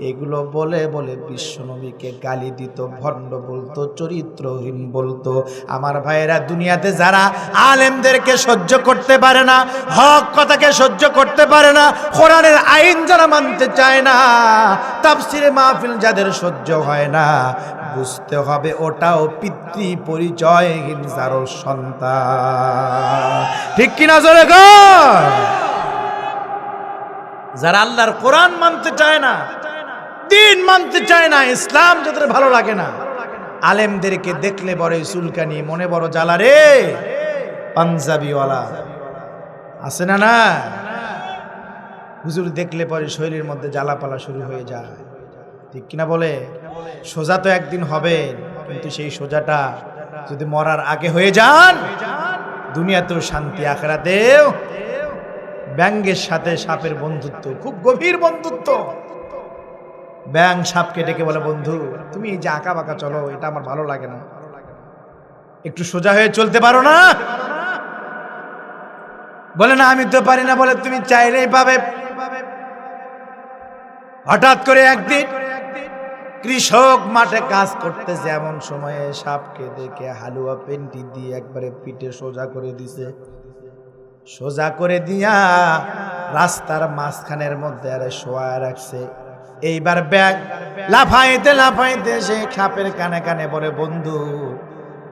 এগুলো বলে বলে বিশ্বনবীকে গালি দিত, ভণ্ড বলতো, চরিত্রহীন বলতো। আমার ভাইয়েরা, দুনিয়াতে যারা আলেমদেরকে সহ্য করতে পারে না, হক কথাকে সহ্য করতে পারে না, কোরআনের আইন যারা মানতে চায় না, তাফসীরে মাহফিল যাদের সহ্য হয় না, বুঝতে হবে ওটাও পিতৃ পরিচয়হীন যার সন্তান। ঠিক কিনা জোরে কর? যারা আল্লাহর কোরআন মানতে চায় না, দিন মানতে চায় না, ইসলাম যাদের ভালো লাগে না, আলেমদেরকে দেখলে বড় চুলকানি, মনে বড় জ্বালা রে। পাঞ্জাবিওয়ালা আছে না? না, হুজুর দেখলে পরে শরীরের মধ্যে জ্বালাপালা শুরু হয়ে যায়, ঠিক কিনা বলে? সোজা তো একদিন হবে, কিন্তু সেই সোজাটা যদি মরার আগে হয়ে যান, দুনিয়াতেও শান্তি, আখিরাতেও। ব্যাঙের সাথে সাপের বন্ধুত্ব, খুব গভীর বন্ধুত্ব। ব্যাঙ সাপকে ডেকে বলে, বন্ধু তুমি এই যে আঁকা বাঁকা চলো, এটা আমার ভালো লাগে না, একটু সোজা হয়ে চলতে পারো না? বলে, না আমি তো পারি না। বলে, তুমি চাইলেই পাবে। হঠাৎ করে একদিন কৃষক মাঠে কাজ করতেছে, এমন সময়ে সাপকে দেখে হালুয়া পেন্টি দিয়ে একবারে পিঠে সোজা করে দিছে। সোজা করে দিয়া রাস্তার মাঝখানের মধ্যে আরে শোয়া রাখছে। এইবার ব্যাগ লাফাইতে লাফাইতে সে সাপের কানে কানে বলে, বন্ধু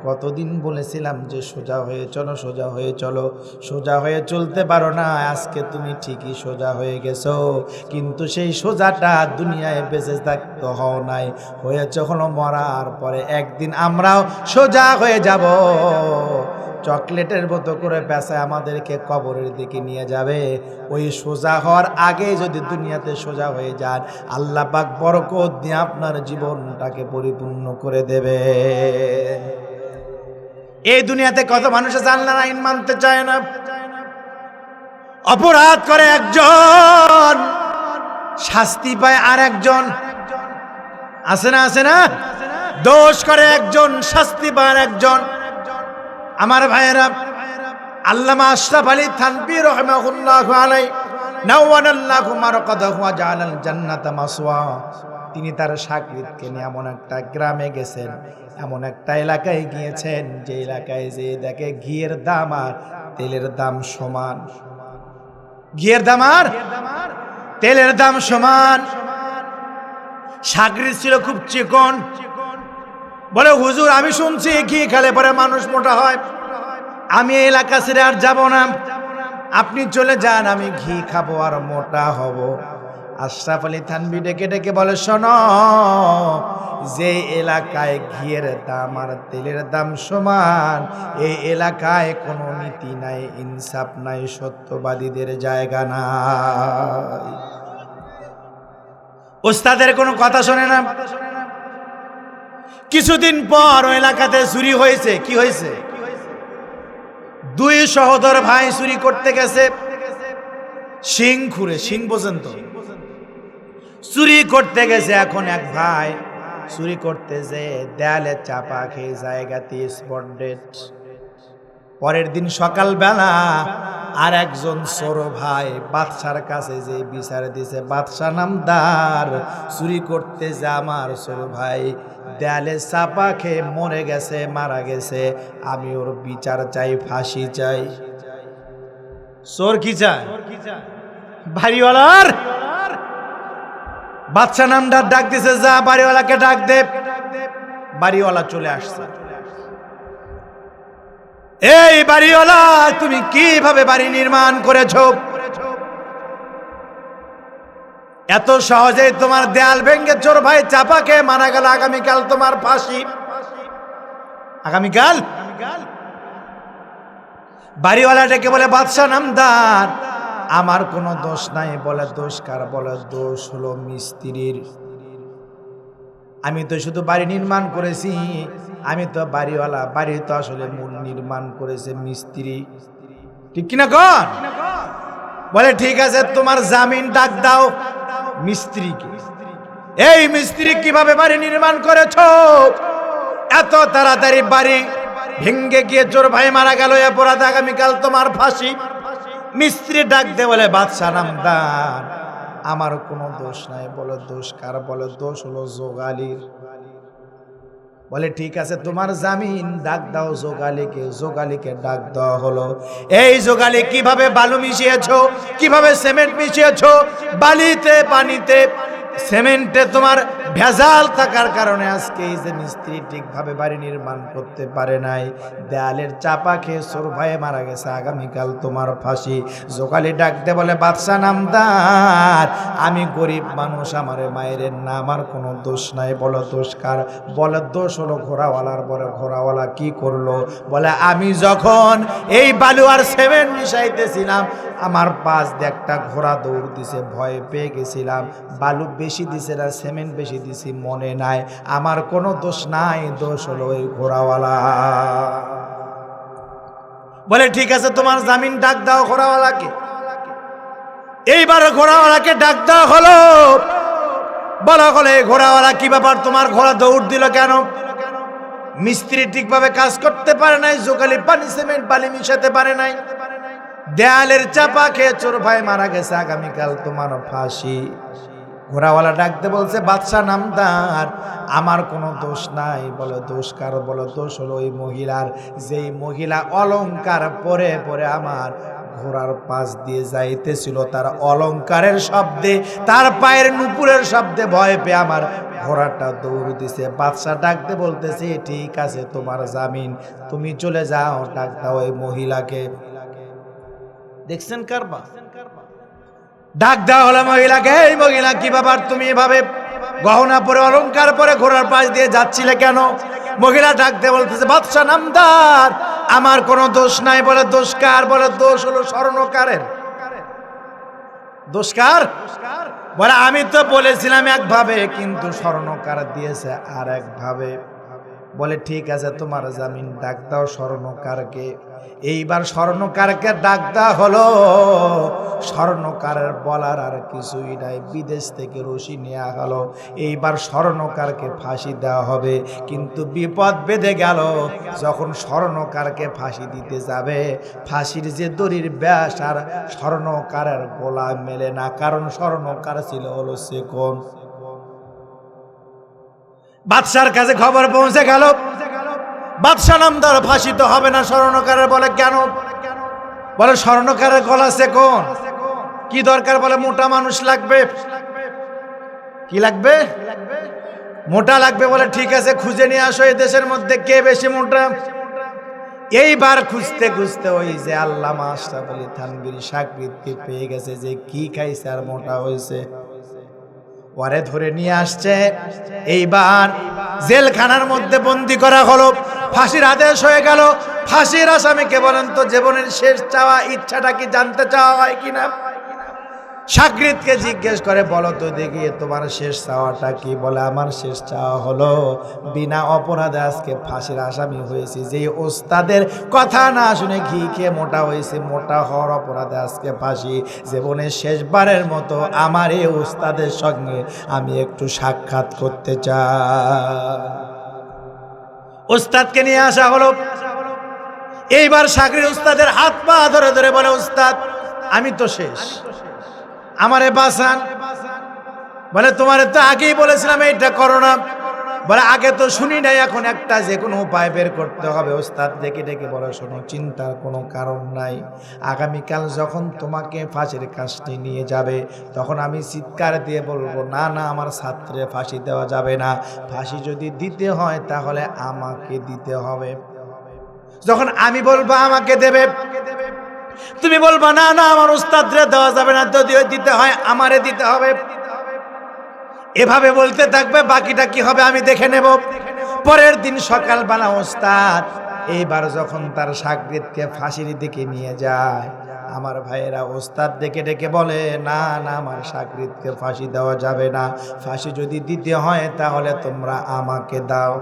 কতদিন বলেছিলাম যে সোজা হয়ে চলো, সোজা হয়ে চলো, সোজা হয়ে চলতে পারো না, আজকে তুমি ঠিকই সোজা হয়ে গেছো, কিন্তু সেই সোজাটা দুনিয়ায় বেঁচে থাকতে হও নাই, হয়েছে হলো মরার পরে একদিন আমরাও সোজা হয়ে যাব। চকলেটের মতো করে পেঁচায় আমাদেরকে কবরের দিকে নিয়ে যাবে। ওই সোজা হওয়ার আগে যদি দুনিয়াতে সোজা হয়ে যান, আল্লাহ পাক বরকত দিয়ে আপনার জীবনটাকে পরিপূর্ণ করে দেবে। এই দুনিয়াতে কত মানুষ আছে আল্লাহর আইন মানতে চায় না। অপরাধ করে একজন, শাস্তি পায় আর একজন, আছে না? আছে না? দোষ করে একজন, শাস্তি পায় আর একজন। আমার ভাইয়েরা, আল্লামা আশরাফ আলী থানভী রাহিমাহুল্লাহু আলাইহি নাওয়ানাল্লাহু মারকাদাহু ওয়া জাআলাল জান্নাতা মাসওয়া, তিনি তার শাগরিদকে নিয়ে এমন একটা গ্রামে গেছেন, এমন একটা এলাকায় গিয়েছেন যে এলাকায় যে দেখে ঘিয়ের দাম আর তেলের দাম সমান। ঘিয়ের দাম আর তেলের দাম সমান। শাগরিদ ছিল খুব চিকন। বলে, হুজুর আমি শুনছি ঘি খেলে পরে মানুষ মোটা হয়, আমি এই এলাকা ছেড়ে আর যাব না, আপনি চলে যান, আমি ঘি খাবো আর মোটা হব। আশরাফ আলী থানভী ডেকে ডেকে বলে, শোনো, যে এলাকায় ঘিয়ের দাম আর তেলের দাম সমান, এই এলাকায় কোনো নীতি নাই, ইনসাফ নাই, সত্যবাদীদের জায়গা নাই। ওস্তাদের কোনো কথা শোনে না। কিছুদিন পর ওই এলাকাতে চুরি হয়েছে। কি হয়েছে? দুই সহোদর ভাই চুরি করতে গেছে, শিং খুঁড়ে, শিং পর্যন্ত চুরি করতে গেছে। এখন এক ভাই চুরি করতে যে দেয়ালে চাপা খেয়ে জায়গাতে স্পট ডেড। পরের দিন সকালবেলা আর একজন ছোট ভাই বাদশার কাছে যে বিচার দিছে, বাদশা নামদার, চুরি করতে যে আমার ছোট ভাই দেয়ালে চাপা খেয়ে মরে গেছে, মারা গেছে, আমি ওর বিচার চাই, ফাঁসি চাই। চোর কি চায়? বাড়িওয়ালার বাদশা নামদার ডাক দিছে, যা বাড়িওয়ালাকে ডাক দে। বাড়িওয়ালা চলে আসছে। এই বাড়িওয়ালা, তুমি কিভাবে বাড়ি নির্মাণ করেছো? এত সহজেই তোমার দেয়াল ভেঙে চোর ভাই চাপা খেয়ে মারা গেল, আগামীকাল তোমার ফাঁসি। আগামীকাল? বাড়িওয়ালা ডেকে বলে, বাদশা নামদার, আমার কোনো দোষ নাই। বলে, দোষ কার? বলে, দোষ হলো মিস্ত্রির। আমি তো শুধু বাড়ি নির্মাণ করেছি, আমি তো বাড়িওয়ালা, বাড়ি তো আসলে মূল নির্মাণ করেছে মিস্ত্রি, ঠিক কিনা কর? বলে, ঠিক আছে, তোমার জামিন ডাক দাও মিস্ত্রিকে। এই মিস্ত্রি কিভাবে বাড়ি নির্মাণ করেছো? এত তাড়াতাড়ি বাড়ি ভেঙ্গে গিয়ে চোর ভাই মারা গেল, অপরাধ, আগামীকাল তোমার ফাঁসি। মিস্ত্রি ডাক দে বলে, বাদশা নামদার, আমার কোনো দোষ নাই। বলে, দোষ কার? বলে, দোষ হলো যোগালির। বলে, ঠিক আছে, তোমার জামিন ডাক দাও যোগালিকে। যোগালিকে ডাক দেওয়া হলো। এই যোগালি, কিভাবে বালু মিশিয়েছো, কিভাবে সিমেন্ট মিশিয়েছো, বালিতে পানিতে সিমেন্টে তোমার ভেজাল থাকার কারণে আজকে এই যে মিস্ত্রি ঠিকভাবে বাড়ি নির্মাণ করতে পারে নাই, দেয়ালের চাপা খেয়ে চোর ভয়ে মারা গেছে, আগামীকাল তোমার ফাঁসি। জোকালি ডাকতে বলে বাদশা নামদার, আমি গরিব মানুষ, আমার মায়ের না, আমার কোনো দোষ নাই। বলো দোষ কার? বলে দোষ হলো ঘোড়াওয়ালার। বলে ঘোড়াওয়ালা কি করলো? বলে আমি যখন এই বালু আর সিমেন্ট মিশাইতেছিলাম, আমার পাশ দিয়ে একটা ঘোড়া দৌড় দিছে, ভয় পেয়ে গেছিলাম। বালু বেশি দিছে না সিমেন্ট বেশি দিছি মনে নাই, আমার কোনো দোষ নাই, দোষ হলো ওই ঘোড়াওয়ালা। বলে ঠিক আছে, তোমার জামিন ডাক দাও ঘোড়াওয়ালাকে। এইবার ঘোড়াওয়ালাকে ডাক দেওয়া হলো। বলা হলো এই ঘোড়াওয়ালা কি ব্যাপার, তোমার ঘোড়া দৌড় দিল কেন? মিস্ত্রি ঠিকভাবে কাজ করতে পারে নাই, জোকালি পানি সিমেন্ট বালি মিশাতে পারে নাই, দেয়ালের চাপা খেয়ে চোর ভাই মারা গেছে, আগামীকাল তোমার ফাঁসি। ঘোড়াওয়ালা ডাকতে বলছে বাদশা নামদার, আমার কোনো দোষ নাই। বলে দোষ কার? বলে দোষ হলো ওই মহিলার, যেই মহিলা অলংকার পরে পরে আমার ঘোড়ার পাশ দিয়ে যাইতেছিল, তার অলংকারের শব্দে, তার পায়ের নুপুরের শব্দে ভয় পেয়ে আমার ঘোড়াটা দৌড় দিছে। বাদশা ডাকতে বলতেছে ঠিক আছে, তোমার জামিন, তুমি চলে যাও। ডাক দাও ওই মহিলাকে। দেখছেন কারবা? ডাক দেওয়া হলো মহিলাকে। এই মহিলা কি ব্যাপার, তুমি এভাবে গহনা পরে অলংকার পরে ঘোড়ার পাশ দিয়ে যাচ্ছিলে কেন? মহিলা ডাকতে বলতেছে বাদশা নামদার, আমার কোনো দোষ নাই। বলে দোষ কার? বলে দোষ হলো স্বর্ণকারের। দোষ কার? বলে আমি তো বলেছিলাম একভাবে, কিন্তু স্বর্ণকার দিয়েছে আর একভাবে। বলে ঠিক আছে, তোমার জামিন ডাক দাও স্বর্ণকারকে। এইবার স্বর্ণকারকে ডাক দেওয়া হলো। স্বর্ণকারের বলার আর কিছুই নাই, বিদেশ থেকে রশি নেওয়া হলো। এইবার স্বর্ণকারকে ফাঁসি দেওয়া হবে, কিন্তু বিপদ বেঁধে গেল। যখন স্বর্ণকারকে ফাঁসি দিতে যাবে, ফাঁসির যে দড়ির ব্যাস আর স্বর্ণকারের গলা মেলে না, কারণ স্বর্ণকার ছিল হলো সেকোন। বাদশার কাছে খবর পৌঁছে গেল, বাদশা নামদার ফাঁসি তো হবে না। স্বর্ণকারের বলে কেন? বলে স্বর্ণকারের গলা সেকোন, কি দরকার? বলে মোটা মানুষ লাগবে। কি লাগবে? মোটা লাগবে। বলে ঠিক আছে, খুঁজে নিয়ে আসো এই দেশের মধ্যে কে বেশি মোটা। এইবার খুঁজতে খুঁজতে ওই যে আল্লামা আশরাফ আলী থানভীর শাগরিদকে পেয়ে গেছে, যে কি খাইছে আর মোটা হয়েছে। পরে ধরে নিয়ে আসছে। এইবার জেলখানার মধ্যে বন্দি করা হলো, ফাঁসির আদেশ হয়ে গেল। ফাঁসির আসামিকে বলেন তো জীবনের শেষ চাওয়া ইচ্ছাটা কি জানতে চাওয়া হয় কিনা? শাগরিদকে জিজ্ঞেস করে, বলো তো দেখি তোমার শেষ চাওয়াটা কি? বলে আমার শেষ চাওয়া হলো বিনা অপরাধে আজকে ফাঁসির আসামি হয়েছি, যে ওস্তাদের কথা না শুনে ঘি খেয়ে মোটা হয়েছে, মোটা হওয়ার অপরাধে আজকে ফাঁসি। জীবনের শেষবারের মতো আমার এই ওস্তাদের সঙ্গে আমি একটু সাক্ষাৎ করতে চাই। ওস্তাদকে নিয়ে আসা হলো। এইবার শাগরিদ ওস্তাদের হাত পা ধরে ধরে বলে, ওস্তাদ আমি তো শেষ, আমারে বাঁচান। বলে তোমার তো আগেই বলেছিলাম এইটা করো না। বলে আগে তো শুনি নাই, এখন একটা যে কোনো উপায় বের করতে হবে। ওস্তাদ ডেকে ডেকে বলে, শোনো, চিন্তার কোনো কারণ নাই। আগামীকাল যখন তোমাকে ফাঁসির কাস্টে নিয়ে যাবে, তখন আমি চিৎকার দিয়ে বলবো, না না, আমার ছাত্রে ফাঁসি দেওয়া যাবে না। ফাঁসি যদি দিতে হয় তাহলে আমাকে দিতে হবে। যখন আমি বলবো আমাকে দেবে, তুমি বলবা না না, আমার উস্তাদরে দেওয়া যাবে না, যদিও দিতে হয় আমারে দিতে হবে। এভাবে বলতে থাকবে, বাকিটা কি হবে আমি দেখে নেব। পরের দিন সকালবেলা ওস্তাদ এইবার যখন তার শাগরিদকে ফাঁসির দিকে নিয়ে যায়, আমার ভাইয়েরা ওস্তাদ ডেকে ডেকে বলে, না না, আমার শাগরিদকে ফাঁসি দেওয়া যাবে না। ফাঁসি যদি দিতে হয় তাহলে তোমরা আমাকে দাও।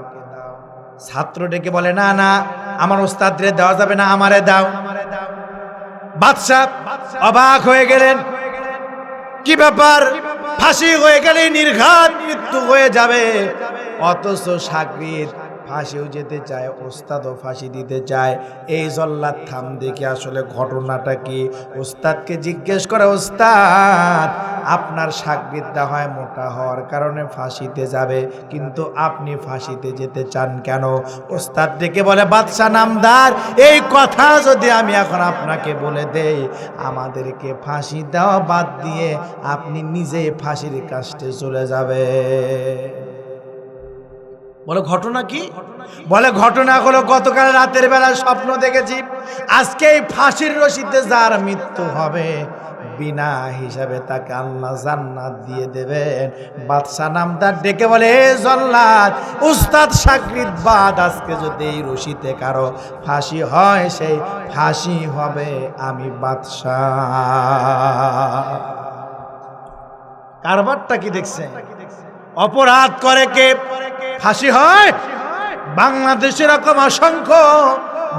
ছাত্র ডেকে বলে, না না, আমার ওস্তাদরে দেওয়া যাবে না, আমারে দাও। বাদশা অবাক হয়ে গেলেন, কি ব্যাপার, ফাঁসি হয়ে গেলে নির্ঘাত মৃত্যু হয়ে যাবে, অথচ শাগরিদ ফাঁসিও যেতে চায়, ওস্তাদও ফাঁসি দিতে চায়। এই জল্লাদ থাম দেখি আসলে ঘটনাটা কি। ওস্তাদকে জিজ্ঞেস করে, ওস্তাদ আপনার শাগবিদ্যা হয় মোটা হওয়ার কারণে ফাঁসিতে যাবে, কিন্তু আপনি ফাঁসিতে যেতে চান কেন? ওস্তাদ ডেকে বলে, বাদশা নামদার, এই কথা যদি আমি এখন আপনাকে বলে দেই, আমাদেরকে ফাঁসি দেওয়া বাদ দিয়ে আপনি নিজে ফাঁসির কাস্টে চলে যাবে। বলে ঘটনা কি? বলে ঘটনা হলো গতকাল রাতের বেলা স্বপ্ন দেখেছি, আজকে এই ফাঁসির রশিতে যার মৃত্যু হবে বিনা হিসাবে তাকে আল্লাহ জান্নাত দিয়ে দেবেন। বাদশা নামদার ডেকে বলে, এ জল্লাদ, উস্তাদ শাগরিদ বাদ আজকে যদি এই রশিতে কারো ফাঁসি হয়, সেই ফাঁসি হবে আমি বাদশা। কারবারটা কি দেখছেন? অপরাধ করে কে ফাঁসি হয়? বাংলাদেশে এরকম অসংখ্য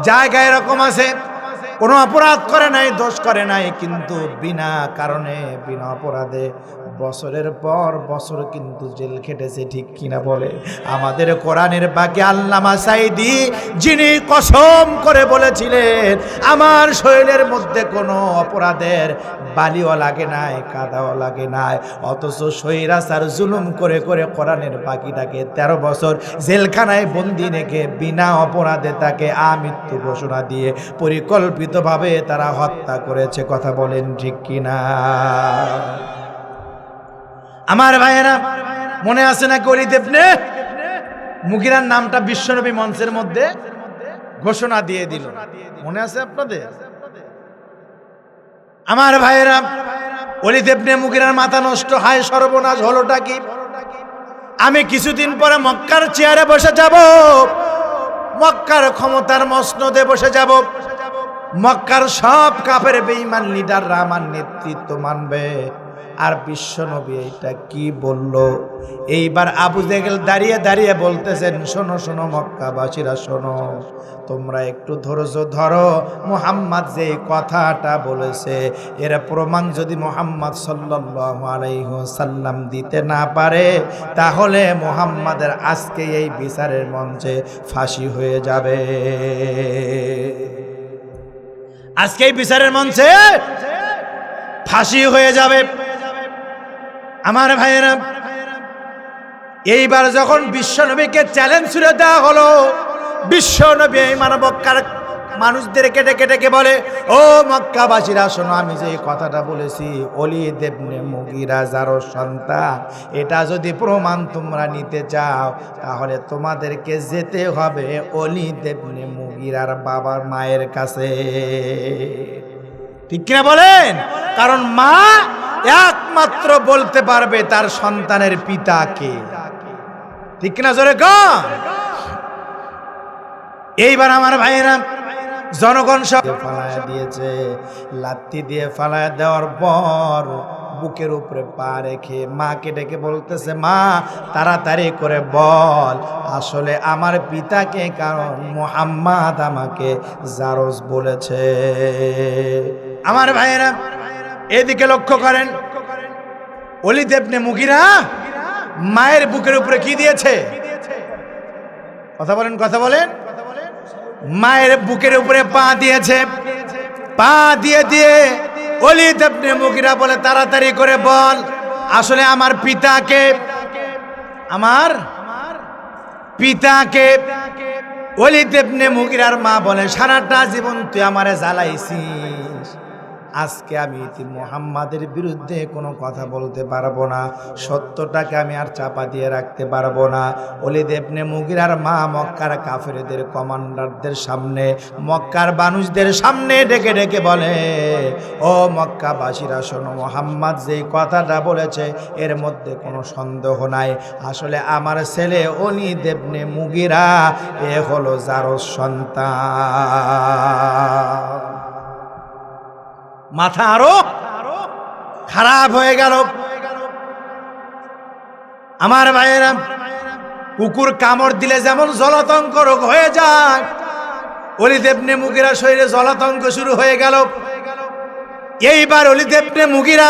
জায়গায় এরকম আছে, কোনো অপরাধ করে নাই, দোষ করে নাই, কিন্তু বিনা কারণে বিনা অপরাধে বছরের পর বছর কিন্তু জেল খেটেছে। ঠিক কিনা বলে? আমাদের কোরআনের বাকি আল্লামা সাঈদী, যিনি কসম করে বলেছিলেন আমার শরীরের মধ্যে কোনো অপরাধের বালিও লাগে নাই, কাদাও লাগে নাই, অথচ স্বৈরাচার জুলুম করে করে কোরআনের বাকিটাকে 13 বছর জেলখানায় বন্দি রেখে বিনা অপরাধে তাকে আমৃত্যু ঘোষণা দিয়ে পরিকল্পিতভাবে তারা হত্যা করেছে। কথা বলেন ঠিক কিনা? আমার ভাইয়েরা, মনে আছে না ওলীদ ইবনে মুগীরার নামটা বিশ্বনবী মঞ্চের মধ্যে ঘোষণা দিয়ে দিল? মনে আছে আপনাদের? আমার ভাইয়েরা, ওলীদ ইবনে মুগীরার মাথা নষ্ট, হায় সর্বনাশ, হলোটা কি? আমি কিছুদিন পরে মক্কার চেয়ারে বসে যাব, মক্কার ক্ষমতার মসনদে বসে যাব, মক্কার সব কাফের বেঈমান লিডাররা আমার নেতৃত্ব মানবে। আর বিশ্বনবী এইটা কি বলল? এইবার আবু জেহেল দাঁড়িয়ে দাঁড়িয়ে বলতেছেন, শোনো শোনো মক্কাবাসীরা শোনো, তোমরা একটু ধৈর্য ধরো, মুহাম্মদ যে কথাটা বলেছে এর প্রমাণ যদি মুহাম্মদ সাল্লাল্লাহু আলাইহি ওয়াসাল্লাম দিতে না পারে, তাহলে মুহাম্মাদের আজকে এই বিচারের মঞ্চে ফাঁসি হয়ে যাবে। আজকে এই বিচারের মঞ্চে ফাঁসি হয়ে যাবে। আমার ভাইয়েরা, এইবার যখন বিশ্বনবীকে চ্যালেঞ্জ ছুড়ে দেওয়া হলো, বিশ্বনবী এই মক্কার মানুষদেরকে ডেকে ডেকে বলে, ও মক্কাবাসীরা শোনো, আমি যে কথাটা বলেছি ওলীদ ইবনে মুগীরা যার সন্তান, এটা যদি প্রমাণ তোমরা নিতে চাও, তাহলে তোমাদেরকে যেতে হবে ওলীদ ইবনে মুগীরার বাবার মায়ের কাছে। ঠিক কিনা বলেন? কারণ মা একমাত্র বলতে পারবে তার সন্তানের পিতাকে। ঠিক কিনা? জোরে কন। এইবার আমার ভাইয়েরা, জনগণ সব ফালায়া দিয়েছে, লাত্তি দিয়ে ফালায়া দেওয়ার পর বুকের উপরে পা রেখে মাকে ডেকে বলতেছে, মা তাড়াতাড়ি করে বল আসলে আমার পিতাকে, কারণ মুহাম্মদ আমাকে জারজ বলেছে। আমার ভাইয়েরা, এদিকে লক্ষ্য করেন, ওলীদ ইবনে মুগীরা মায়ের বুকের উপরে কি দিয়েছে? কথা বলেন, কথা বলেন। মায়ের বুকের উপরে পা দিয়েছে। পা দিয়ে দিয়ে ওলীদ ইবনে মুগীরা বলে, তাড়াতাড়ি করে বল আসলে আমার পিতাকে, আমার পিতাকে। ওলীদ ইবনে মুগীরার মা বলে, সারাটা জীবন তুই আমারে জ্বালাইছিস, আজকে আমি মুহাম্মাদের বিরুদ্ধে কোনো কথা বলতে পারবো না, সত্যটাকে আমি আর চাপা দিয়ে রাখতে পারবো না। ওলীদ ইবনে মুগীরার মা মক্কার কাফেরদের কমান্ডারদের সামনে, মক্কার মানুষদের সামনে ডেকে ডেকে বলে, ও মক্কাবাসীরা শোনো, মুহাম্মদ যে কথাটা বলেছে এর মধ্যে কোনো সন্দেহ নাই, আসলে আমার ছেলে ওলীদ ইবনে মুগীরা এ হলো জারজ সন্তান। মাথা আরো খারাপ হয়ে গেল। আমার ভাইয়েরা, কুকুর কামড় দিলে যেমন জলাতঙ্ক রোগ হয়ে যায়, ওলীদ ইবনে মুগীরা শরীরে জলাতঙ্ক শুরু হয়ে গেল। এইবার ওলীদ ইবনে মুগীরা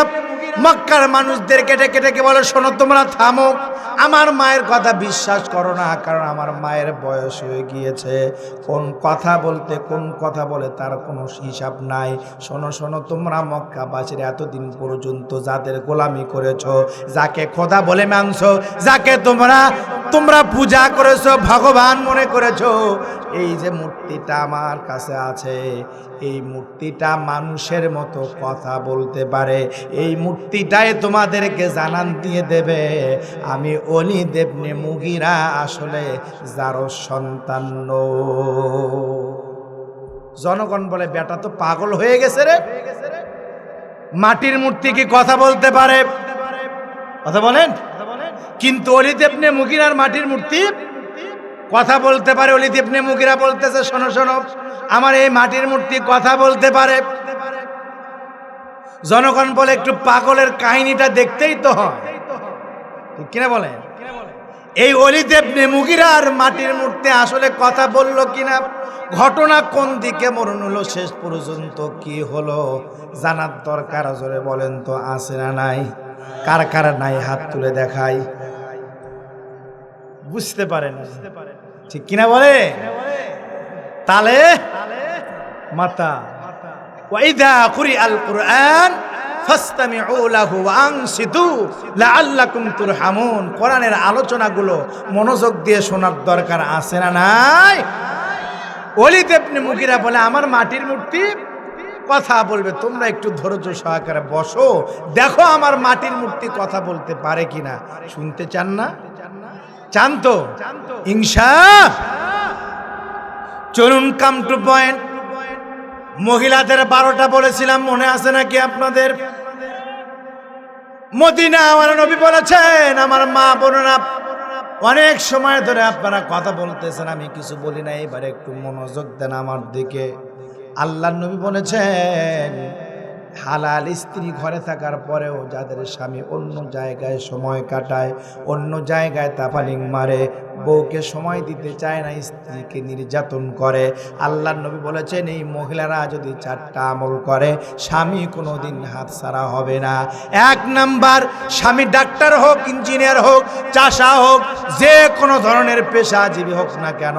মক্কার মানুষদেরকে ডেকে ডেকে বলে, শোনো তোমরা থামো, আমার মায়ের কথা বিশ্বাস করো না, কারণ আমার মায়ের বয়স হয়ে গিয়েছে, কোন কথা বলতে কোন কথা বলে তার কোনো হিসাব নাই। শোনো শোনো, তোমরা মক্কাবাসীর এতদিন পর্যন্ত যাদের গোলামি করেছো, যাকে খোদা বলে মানছো, যাকে তোমরা পূজা করেছো, ভগবান মনে করেছো, এই যে মূর্তিটা আমার কাছে আছে, এই মূর্তিটা মানুষের মতো কথা বলতে পারে, এই মূর্তিটাই তোমাদেরকে জানান দিয়ে দেবে আমি ওলীদ ইবনে মুগীরা আসলে যারও সন্তান নই। জনগণ বলে, বেটা তো পাগল হয়ে গেছে রে, মাটির মূর্তি কি কথা বলতে পারে? কথা বলেন। কিন্তু ওলীদ ইবনে মুগীরার মাটির মূর্তি কথা বলতে পারে। ওলীদ ইবনে মুগীরা বলতেছে, শোনো শোনো, আমার এই মাটির মূর্তি কথা বলতে পারে। জনগণ বলে, একটু পাগলের কাহিনীটা দেখতেই তো হয়, ঠিক কিনা বলেন? এই ওলীদ ইবনে মুগীরার মাটির মূর্তি আসলে কথা বলল কিনা, ঘটনা কোন দিকে মরণ হলো, শেষ পর্যন্ত কি হলো জানার দরকার। জোরে বলেন তো, আছে না নাই? কার কার নাই হাত তুলে দেখাই। বুঝতে পারেন, ঠিক কিনা বলে? তালে মাতা ওয়াইদা কুরিআল কুরআন ফাসতামিউ লাহু ওয়া আনসিতু লাআল্লাকুম তুরহামুন। কোরআনের আলোচনাগুলো মনোযোগ দিয়ে শোনার দরকার আছে না নাই? ওলীদ ইবনে মুগীরা বলে, আমার মাটির মূর্তি কথা বলবে, তোমরা একটু ধৈর্য সহকারে বসো, দেখো আমার মাটির মূর্তি কথা বলতে পারে কিনা। শুনতে চান না? চান তো? ইনশাআল্লাহ। চলুন, কাম টু পয়েন্ট। মহিলাদের 12টা বলেছিলাম, মনে আছে নাকি আপনাদের? মদিনা আমার নবী বলেছেন, আমার মা বোনেরা অনেক সময় ধরে আপনারা কথা বলতেছেন, আমি কিছু বলি না, এবারে একটু মনোযোগ দেন আমার দিকে। আল্লাহর নবী বলেছেন, হালাল স্ত্রী ঘরে থাকার পরেও যাদের স্বামী অন্য জায়গায় সময় কাটায়, অন্য জায়গায় তাফালিং মারে, বউকে সময় দিতে চায় না, স্ত্রীকে নির্যাতন করে, আল্লাহর নবী বলেছেন এই মহিলারা যদি 4টা আমল করে, স্বামী কোনোদিন হাত ছাড়া হবে না। 1 নাম্বার, স্বামী ডাক্তার হোক, ইঞ্জিনিয়ার হোক, চাষা হোক, যে কোনো ধরনের পেশাজীবী হোক না কেন,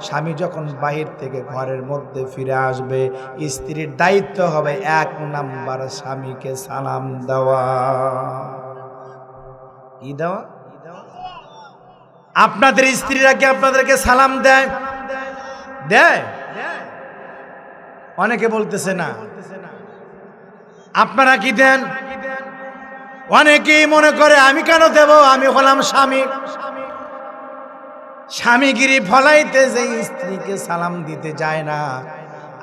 স্বামী যখন বাহির থেকে ঘরের মধ্যে ফিরে আসবে, স্ত্রীর দায়িত্ব হবে 1 নাম্বার স্বামীকে সালাম দেওয়া। কি দেওয়া? আপনাদের স্ত্রীরা কি আপনাদেরকে সালাম দেয়? দেয়? অনেকে বলতেছে না। আপনারা কি দেন? অনেকেই মনে করে আমি কেন দেব, আমি হলাম স্বামী। স্বামীগিরি ফলাইতে যে স্ত্রীকে সালাম দিতে যায় না,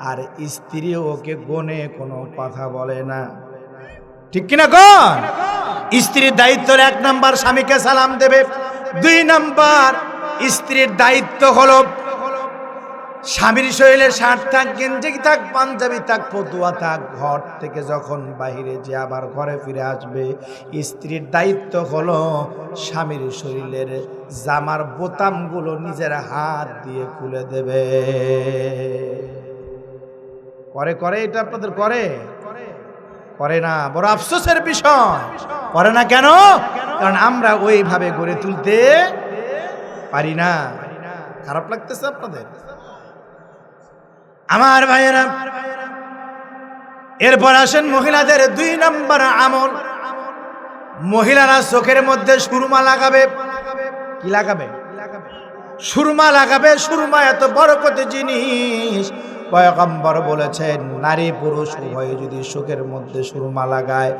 আর স্ত্রী ওকে গনে কোনো কথা বলে না, ঠিক কিনা কোন? স্ত্রীর দায়িত্বের 1 নাম্বার স্বামীকে সালাম দেবে। 2 নাম্বার, স্ত্রীর দায়িত্ব হলো স্বামীর শরীরে শার্ট থাক, গেঞ্জি থাক, পাঞ্জাবি থাক, ফতুয়া থাক, ঘর থেকে যখন বাহিরে যে আবার ঘরে ফিরে আসবে, স্ত্রীর দায়িত্ব হলো স্বামীর শরীরের জামার বোতামগুলো নিজের হাত দিয়ে খুলে দেবে। করে এটা আপনাদের করে না? বড় আফসোসের বিষয়। করে না কেন? কারণ আমরা ওইভাবে গড়ে তুলতে পারি না। খারাপ লাগতেছে আপনাদের? আমার ভাইয়েরা, এরপর আসেন মহিলাদের 2 নাম্বার আমল। মহিলারা চোখের মধ্যে সুরমা লাগাবে। কি লাগাবে? সুরমা লাগাবে। সুরমা এত বরকত জিনিস, পয়গম্বর বলেছেন নারী পুরুষ উভয়ে যদি চোখের মধ্যে সুরমা লাগায়,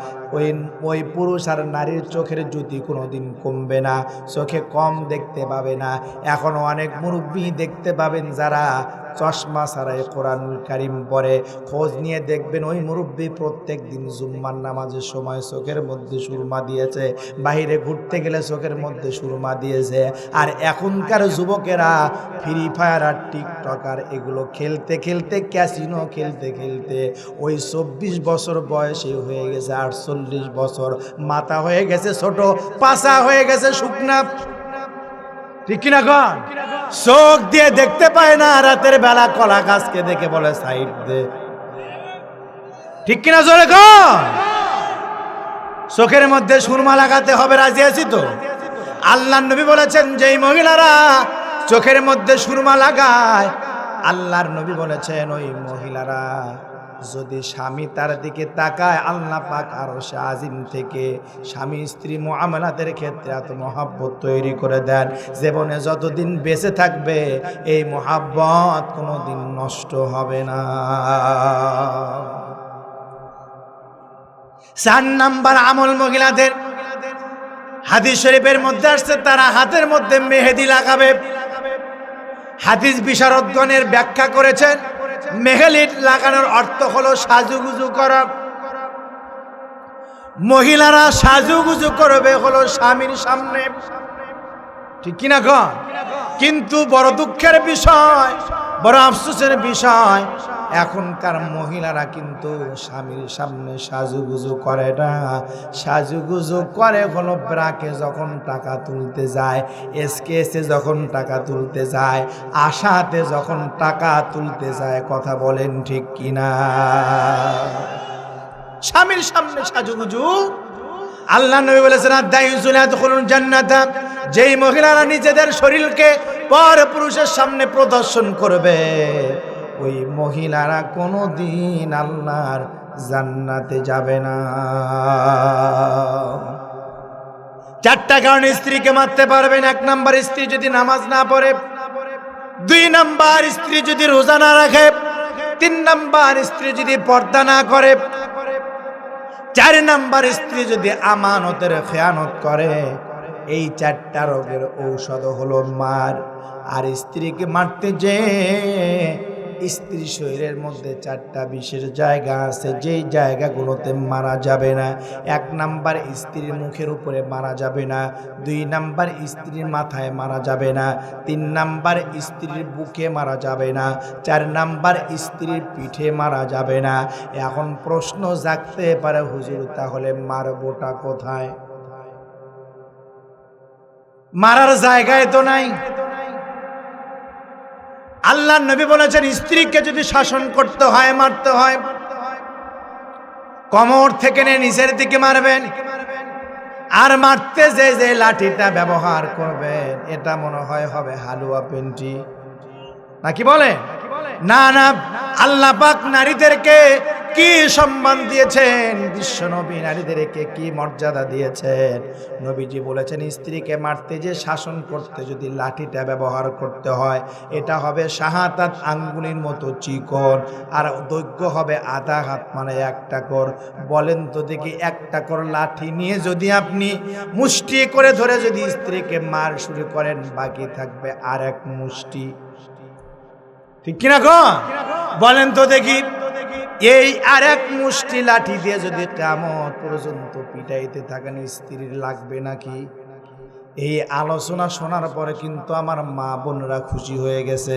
ওই পুরুষ আর নারীর চোখের জ্যোতি কোনোদিন কমবে না, চোখে কম দেখতে পাবে না। এখনো অনেক মুরব্বী দেখতে পাবেন যারা চশমা ছাড়াই কোরআনুল কারীম পড়ে, খোঁজ নিয়ে দেখবেন ওই মুরব্বী প্রত্যেক দিন জুম্মার নামাজের সময় চোখের মধ্যে সুরমা দিয়েছে, বাইরে ঘুরতে গেলে চোখের মধ্যে সুরমা দিয়েছে। আর এখনকার যুবকেরা ফ্রি ফায়ার আর টিকটক আর এগুলো খেলতে খেলতে, ক্যাসিনো খেলতে খেলতে ওই 24 বছর বয়সে হয়ে গেছে 48 বছর, মাথা হয়ে গেছে ছোট, পাছা হয়ে গেছে শুকনা, ঠিক কিনা কন? চোখ দিয়ে দেখতে পায় না, রাতের বেলা কলা গাছকে দেখে বলে সাইড দে, ঠিক কিনা জোরে কন? চোখের মধ্যে সুরমা লাগাতে হবে, রাজি আছি তো? আল্লাহর নবী বলেছেন যেই মহিলারা চোখের মধ্যে সুরমা লাগায়, আল্লাহর নবী বলেছেন ওই মহিলারা যদি স্বামী তার দিকে তাকায়, আল্লাহ পাক আরশে আজিম থেকে স্বামী স্ত্রী মুআমালাতের ক্ষেত্রে এত মহাব্বত তৈরি করে দেন, জীবনে যতদিন বেঁচে থাকবে এই মহাব্বত কোনোদিন নষ্ট হবে না। 4 নাম্বার আমল মহিলাদের, হাদিস শরীফের মধ্যে আসছে তারা হাতের মধ্যে মেহেদি লাগাবে। হাদিস বিশারদগণের ব্যাখ্যা করেছেন মেহেদি লাগানোর অর্থ হলো সাজুগুজু করা। মহিলারা সাজুগুজু করবে হলো স্বামীর সামনে, ঠিক কিনা গো? কিন্তু বড় দুঃখের বিষয়, বড় আফসোসের বিষয়, এখনকার মহিলারা কিন্তু স্বামীর সামনে সাজুগুজু করে না। সাজুগুজু করে হলো ব্রাকে যখন টাকা তুলতে যায়, এসকেএসে যখন টাকা তুলতে যায়, আশাতে যখন টাকা তুলতে যায়। কথা বলেন ঠিক কিনা? স্বামীর সামনে সাজুগুজু। আল্লাহ নবী বলেছেন আদাইয়ুনা ইয়াদখুলুল জান্নাতা, যেই মহিলারা নিজেদের শরীরকে পর পুরুষের সামনে প্রদর্শন করবে ওই মহিলারা কোনোদিন আল্লাহর জান্নাতে যাবে না। 4টা কারণে স্ত্রীকে মারতে পারবেন। 1 নাম্বার, স্ত্রী যদি নামাজ না পড়ে। 2 নাম্বার, স্ত্রী যদি রোজা না রাখে। 3 নাম্বার, স্ত্রী যদি পর্দা না করে। 4 নাম্বার, স্ত্রী যদি আমানতের খেয়ানত করে। এই 4টা রোগের ঔষধ হলো মার। আর স্ত্রীকে মারতে যে স্ত্রী শরীরের মধ্যে 4টা বিশেষ জায়গা আছে, যেই জায়গাগুলোতে মারা যাবে না। 1 নাম্বার, স্ত্রীর মুখের উপরে মারা যাবে না। 2 নাম্বার, স্ত্রীর মাথায় মারা যাবে না। 3 নাম্বার, স্ত্রীর বুকে মারা যাবে না। 4 নাম্বার, স্ত্রীর পিঠে মারা যাবে না। এখন প্রশ্ন জাগতে পারে, হুজুর তাহলে মারবোটা কোথায়? মারার জায়গায় তো নাই। আল্লাহর নবী বলেছেন স্ত্রীকে যদি শাসন করতে হয়, মারতে হয়, কোমর থেকে নিচের দিকে মারবেন। আর মারতে যে লাঠিটা ব্যবহার করবেন এটা মনে হয় হবে হালুয়া পেন্টি, নাকি বলে? না না, আল্লাহ পাক নারীদেরকে কি সম্মান দিয়েছেন, বিশ্ব নবী নারীদেরকে কি মর্যাদা দিয়েছেন। নবীজি বলেছেন স্ত্রীকে মারতে যে শাসন করতে যদি লাঠিটা ব্যবহার করতে হয়, এটা হবে শাহাদাত আঙ্গুলের মতো চিকন, আর দৈর্ঘ্য হবে আধা হাত, মানে 1 টাকর। বলেন তো দেখি, 1 টাকর লাঠি নিয়ে যদি আপনি মুষ্টি করে ধরে যদি স্ত্রীকে মার শুরু করেন, বাকি থাকবে আর 1 মুষ্টি, ঠিক কিনা গো? বলেন তো দেখি, এই আর 1 মুষ্টি লাঠি দিয়ে যদি কিয়ামত পর্যন্ত পিটাইতে থাকেন, স্ত্রীর লাগবে নাকি? এই আলোচনা শোনার পরে কিন্তু আমার মা বোনরা খুশি হয়ে গেছে,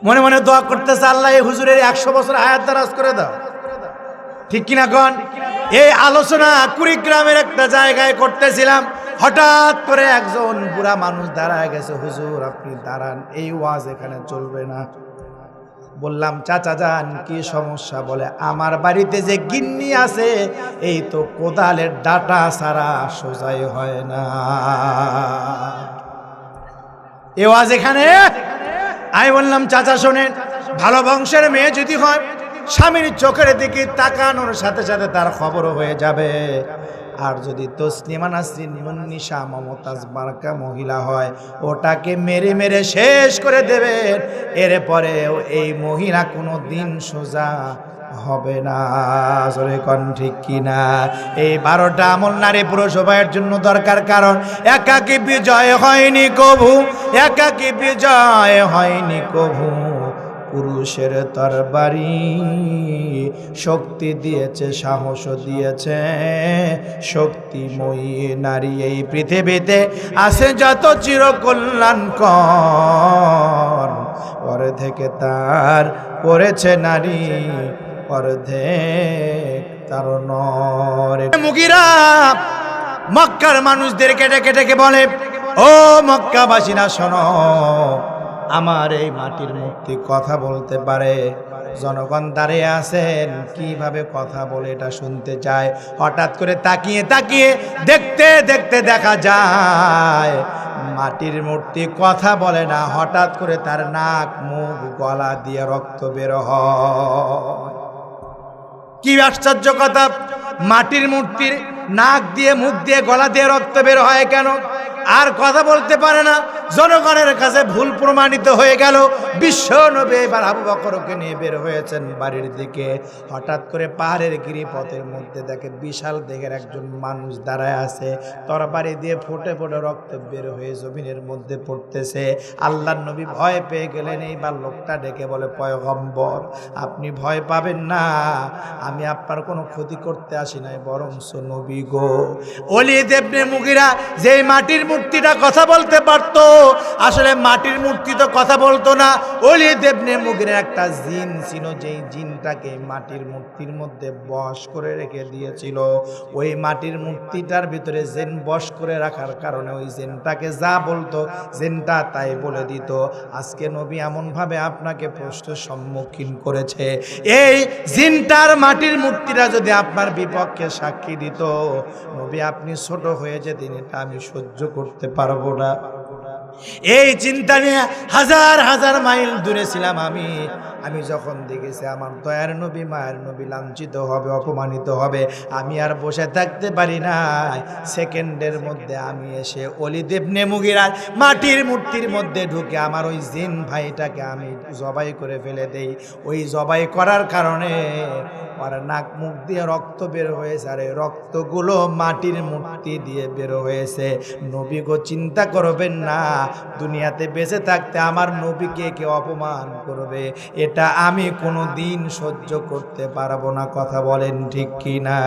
মনে মনে দোয়া করতেছে, আল্লাহ এই হুজুরের 100 বছর হায়াত দারাজ করে দাও, ঠিক কিনা গণ? এই আলোচনা কুড়িগ্রামের একটা জায়গায় করতেছিলাম, হঠাৎ করে একজন বুড়া মানুষ দাঁড়ায় গেছে, হুজুর আপনি দাঁড়ান, এই ওয়াজ এখানে চলবে না। বললাম চাচা যান, কি সমস্যা? বলে আমার বাড়িতে যে গিন্নি আছে এই তো কোদালের ডাটা ছাড়া সোজাই হয় না। এ ওয়াজ এখানে? আমি বললাম চাচা শোনেন, ভালো বংশের মেয়ে যদি হয়, স্বামীর চোখের দিকে তাকানোর সাথে সাথে তার খবরও হয়ে যাবে। আর যদি তসলিমা নাসরিন মুন্নিশা মমতাজ মার্কা মহিলা হয়, ওটাকে মেরে মেরে শেষ করে দেবেন। এরপরে এই মহিলা কোনো দিন সোজা হবে না। জোরে কোন ঠিক কিনা? এই 12টা আমল নারী পুরুষ উভয়ের জন্য দরকার, কারণ একাকী বিজয় হয়নি কভু, একাকী বিজয় হয়নি কভু। পুরুষের তরবারি শক্তি দিয়েছে, সাহস দিয়েছে শক্তিময়ী নারী। এই পৃথিবীতে আছে যত চিরকল্যাণকর, অর্ধেকে তার করেছে নারী, অর্ধেক তার নর। মুগিরা মক্কার মানুষদেরকে ডেকে ডেকে বলে, ও মক্কাবাসীরা শোনো, আমার এই মাটির মূর্তি কথা বলতে পারে। জনগণ দাঁড়িয়ে আছেন, কিভাবে কথা বলে এটা শুনতে চায়। হঠাৎ করে তাকিয়ে তাকিয়ে দেখতে দেখতে দেখা যায় মাটির মূর্তি কথা বলে না, হঠাৎ করে তার নাক মুখ গলা দিয়ে রক্ত বের হয়। কি আশ্চর্য কথা! মাটির মূর্তির নাক দিয়ে মুখ দিয়ে গলা দিয়ে রক্ত বের হয় কেন? আর কথা বলতে পারে না। জনগণের কাছে ভুল প্রমাণিত হয়ে গেল। বিশ্ব নবী এবার আবু বকরকে নিয়ে বের হয়েছেন বাড়ির দিকে। হঠাৎ করে পাহাড়ের গিরিপথের মধ্যে দেখে বিশাল দেহের একজন মানুষ দাঁড়ায় আছে, তরবারি দিয়ে ফুটে ফুটে রক্ত বের হয়ে জমিনের মধ্যে পড়তেছে। আল্লাহর নবী ভয় পেয়ে গেলেন। এইবার লোকটা ডেকে বলে, পয়গম্বর আপনি ভয় পাবেন না, আমি আপনার কোনো ক্ষতি করতে আসি নাই, বরঞ্চ নবী গো। ওলীদ ইবনে মুগীরা যেই মাটির মূর্তিটা কথা বলতে পারতো, আসলে মাটির মূর্তি তো কথা বলতো না। ওলীদ ইবনে মুগীরা একটা জিন ছিল, যেই জিনটাকে মাটির মূর্তির মধ্যে বশ করে রেখে দিয়েছিল। ওই মাটির মূর্তিটার ভিতরে জিন বশ করে রাখার কারণে ওই জিনটাকে যা বলতো জিনটা তাই বলে দিত। আজকে নবী এমনভাবে আপনাকে প্রশ্নের সম্মুখীন করেছে, এই জিনটার মাটির মূর্তিটা যদি আপনার বিপক্ষে সাক্ষী দিত, নবী আপনি ছোট হয়ে যেতেন, এটা আমি সহ্য করতে পারবো না। এই চিন্তা নিয়ে হাজার হাজার মাইল দূরে ছিলাম আমি যখন দেখেছি আমার দয়ার নবী মায়ের নবী লাঞ্ছিত হবে, অপমানিত হবে, আমি আর বসে থাকতে পারি না। সেকেন্ডের মধ্যে আমি এসে ওলীদ ইবনে মুগীরার মাটির মূর্তির মধ্যে ঢুকে আমার ওই জিন ভাইটাকে আমি জবাই করে ফেলে দেই। ওই জবাই করার কারণে আর নাক মুখ দিয়ে রক্ত বের হয়েছে, আর এই রক্তগুলো মাটির মূর্তি দিয়ে বের হয়েছে। নবী গো চিন্তা করবেন না, দুনিয়াতে বেঁচে থাকতে আমার নবীকে কেউ অপমান করবে, এটা আমি কোনো দিন সহ্য করতে পারবো না। কথা বলেন ঠিক কি না?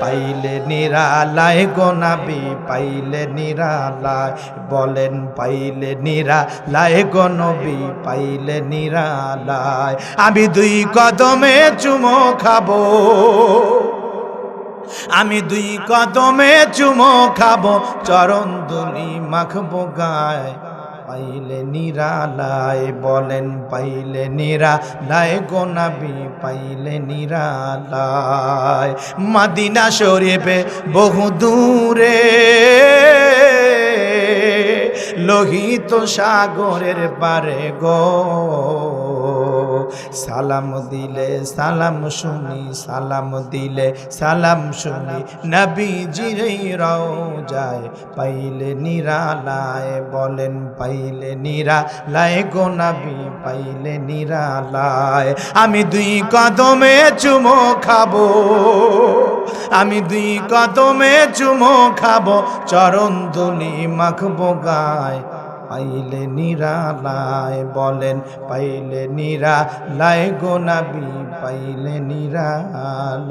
পাইলে নিরালায় গো নবী, পাইলে নিরালায়, বলেন পাইলে নিরালায় গো নবী, পাইলে নিরালায়। আমি দুই কদমে চুমো খাবো, আমি দুই কদমে চুমো খাবো, চরণ দুলি মাখবো গায়, পাইলে নিরালায়, বলেন পাইলে নিরালায় গো নবী, পাইলে নিরালায়। মদিনা শরীফে বহু দূরে লোহিত সাগরের পারে গো, সালাম দিলে সালাম শুনি, সালাম দিলে সালাম শুনি, নবীজির রওজায়, পাইলে নিরালায়, বলেন পাইলে নিরালায় গো নবী, পাইলে নিরালায়। আমি দুই কদমে চুমো খাবো, আমি দুই কদমে চুমো খাবো, চরণ দুলি মাখবো গায়, পাইলে নিরালায়, বলেন পাইলে নিরালায় গো নবী, পাইলে নিরালায়।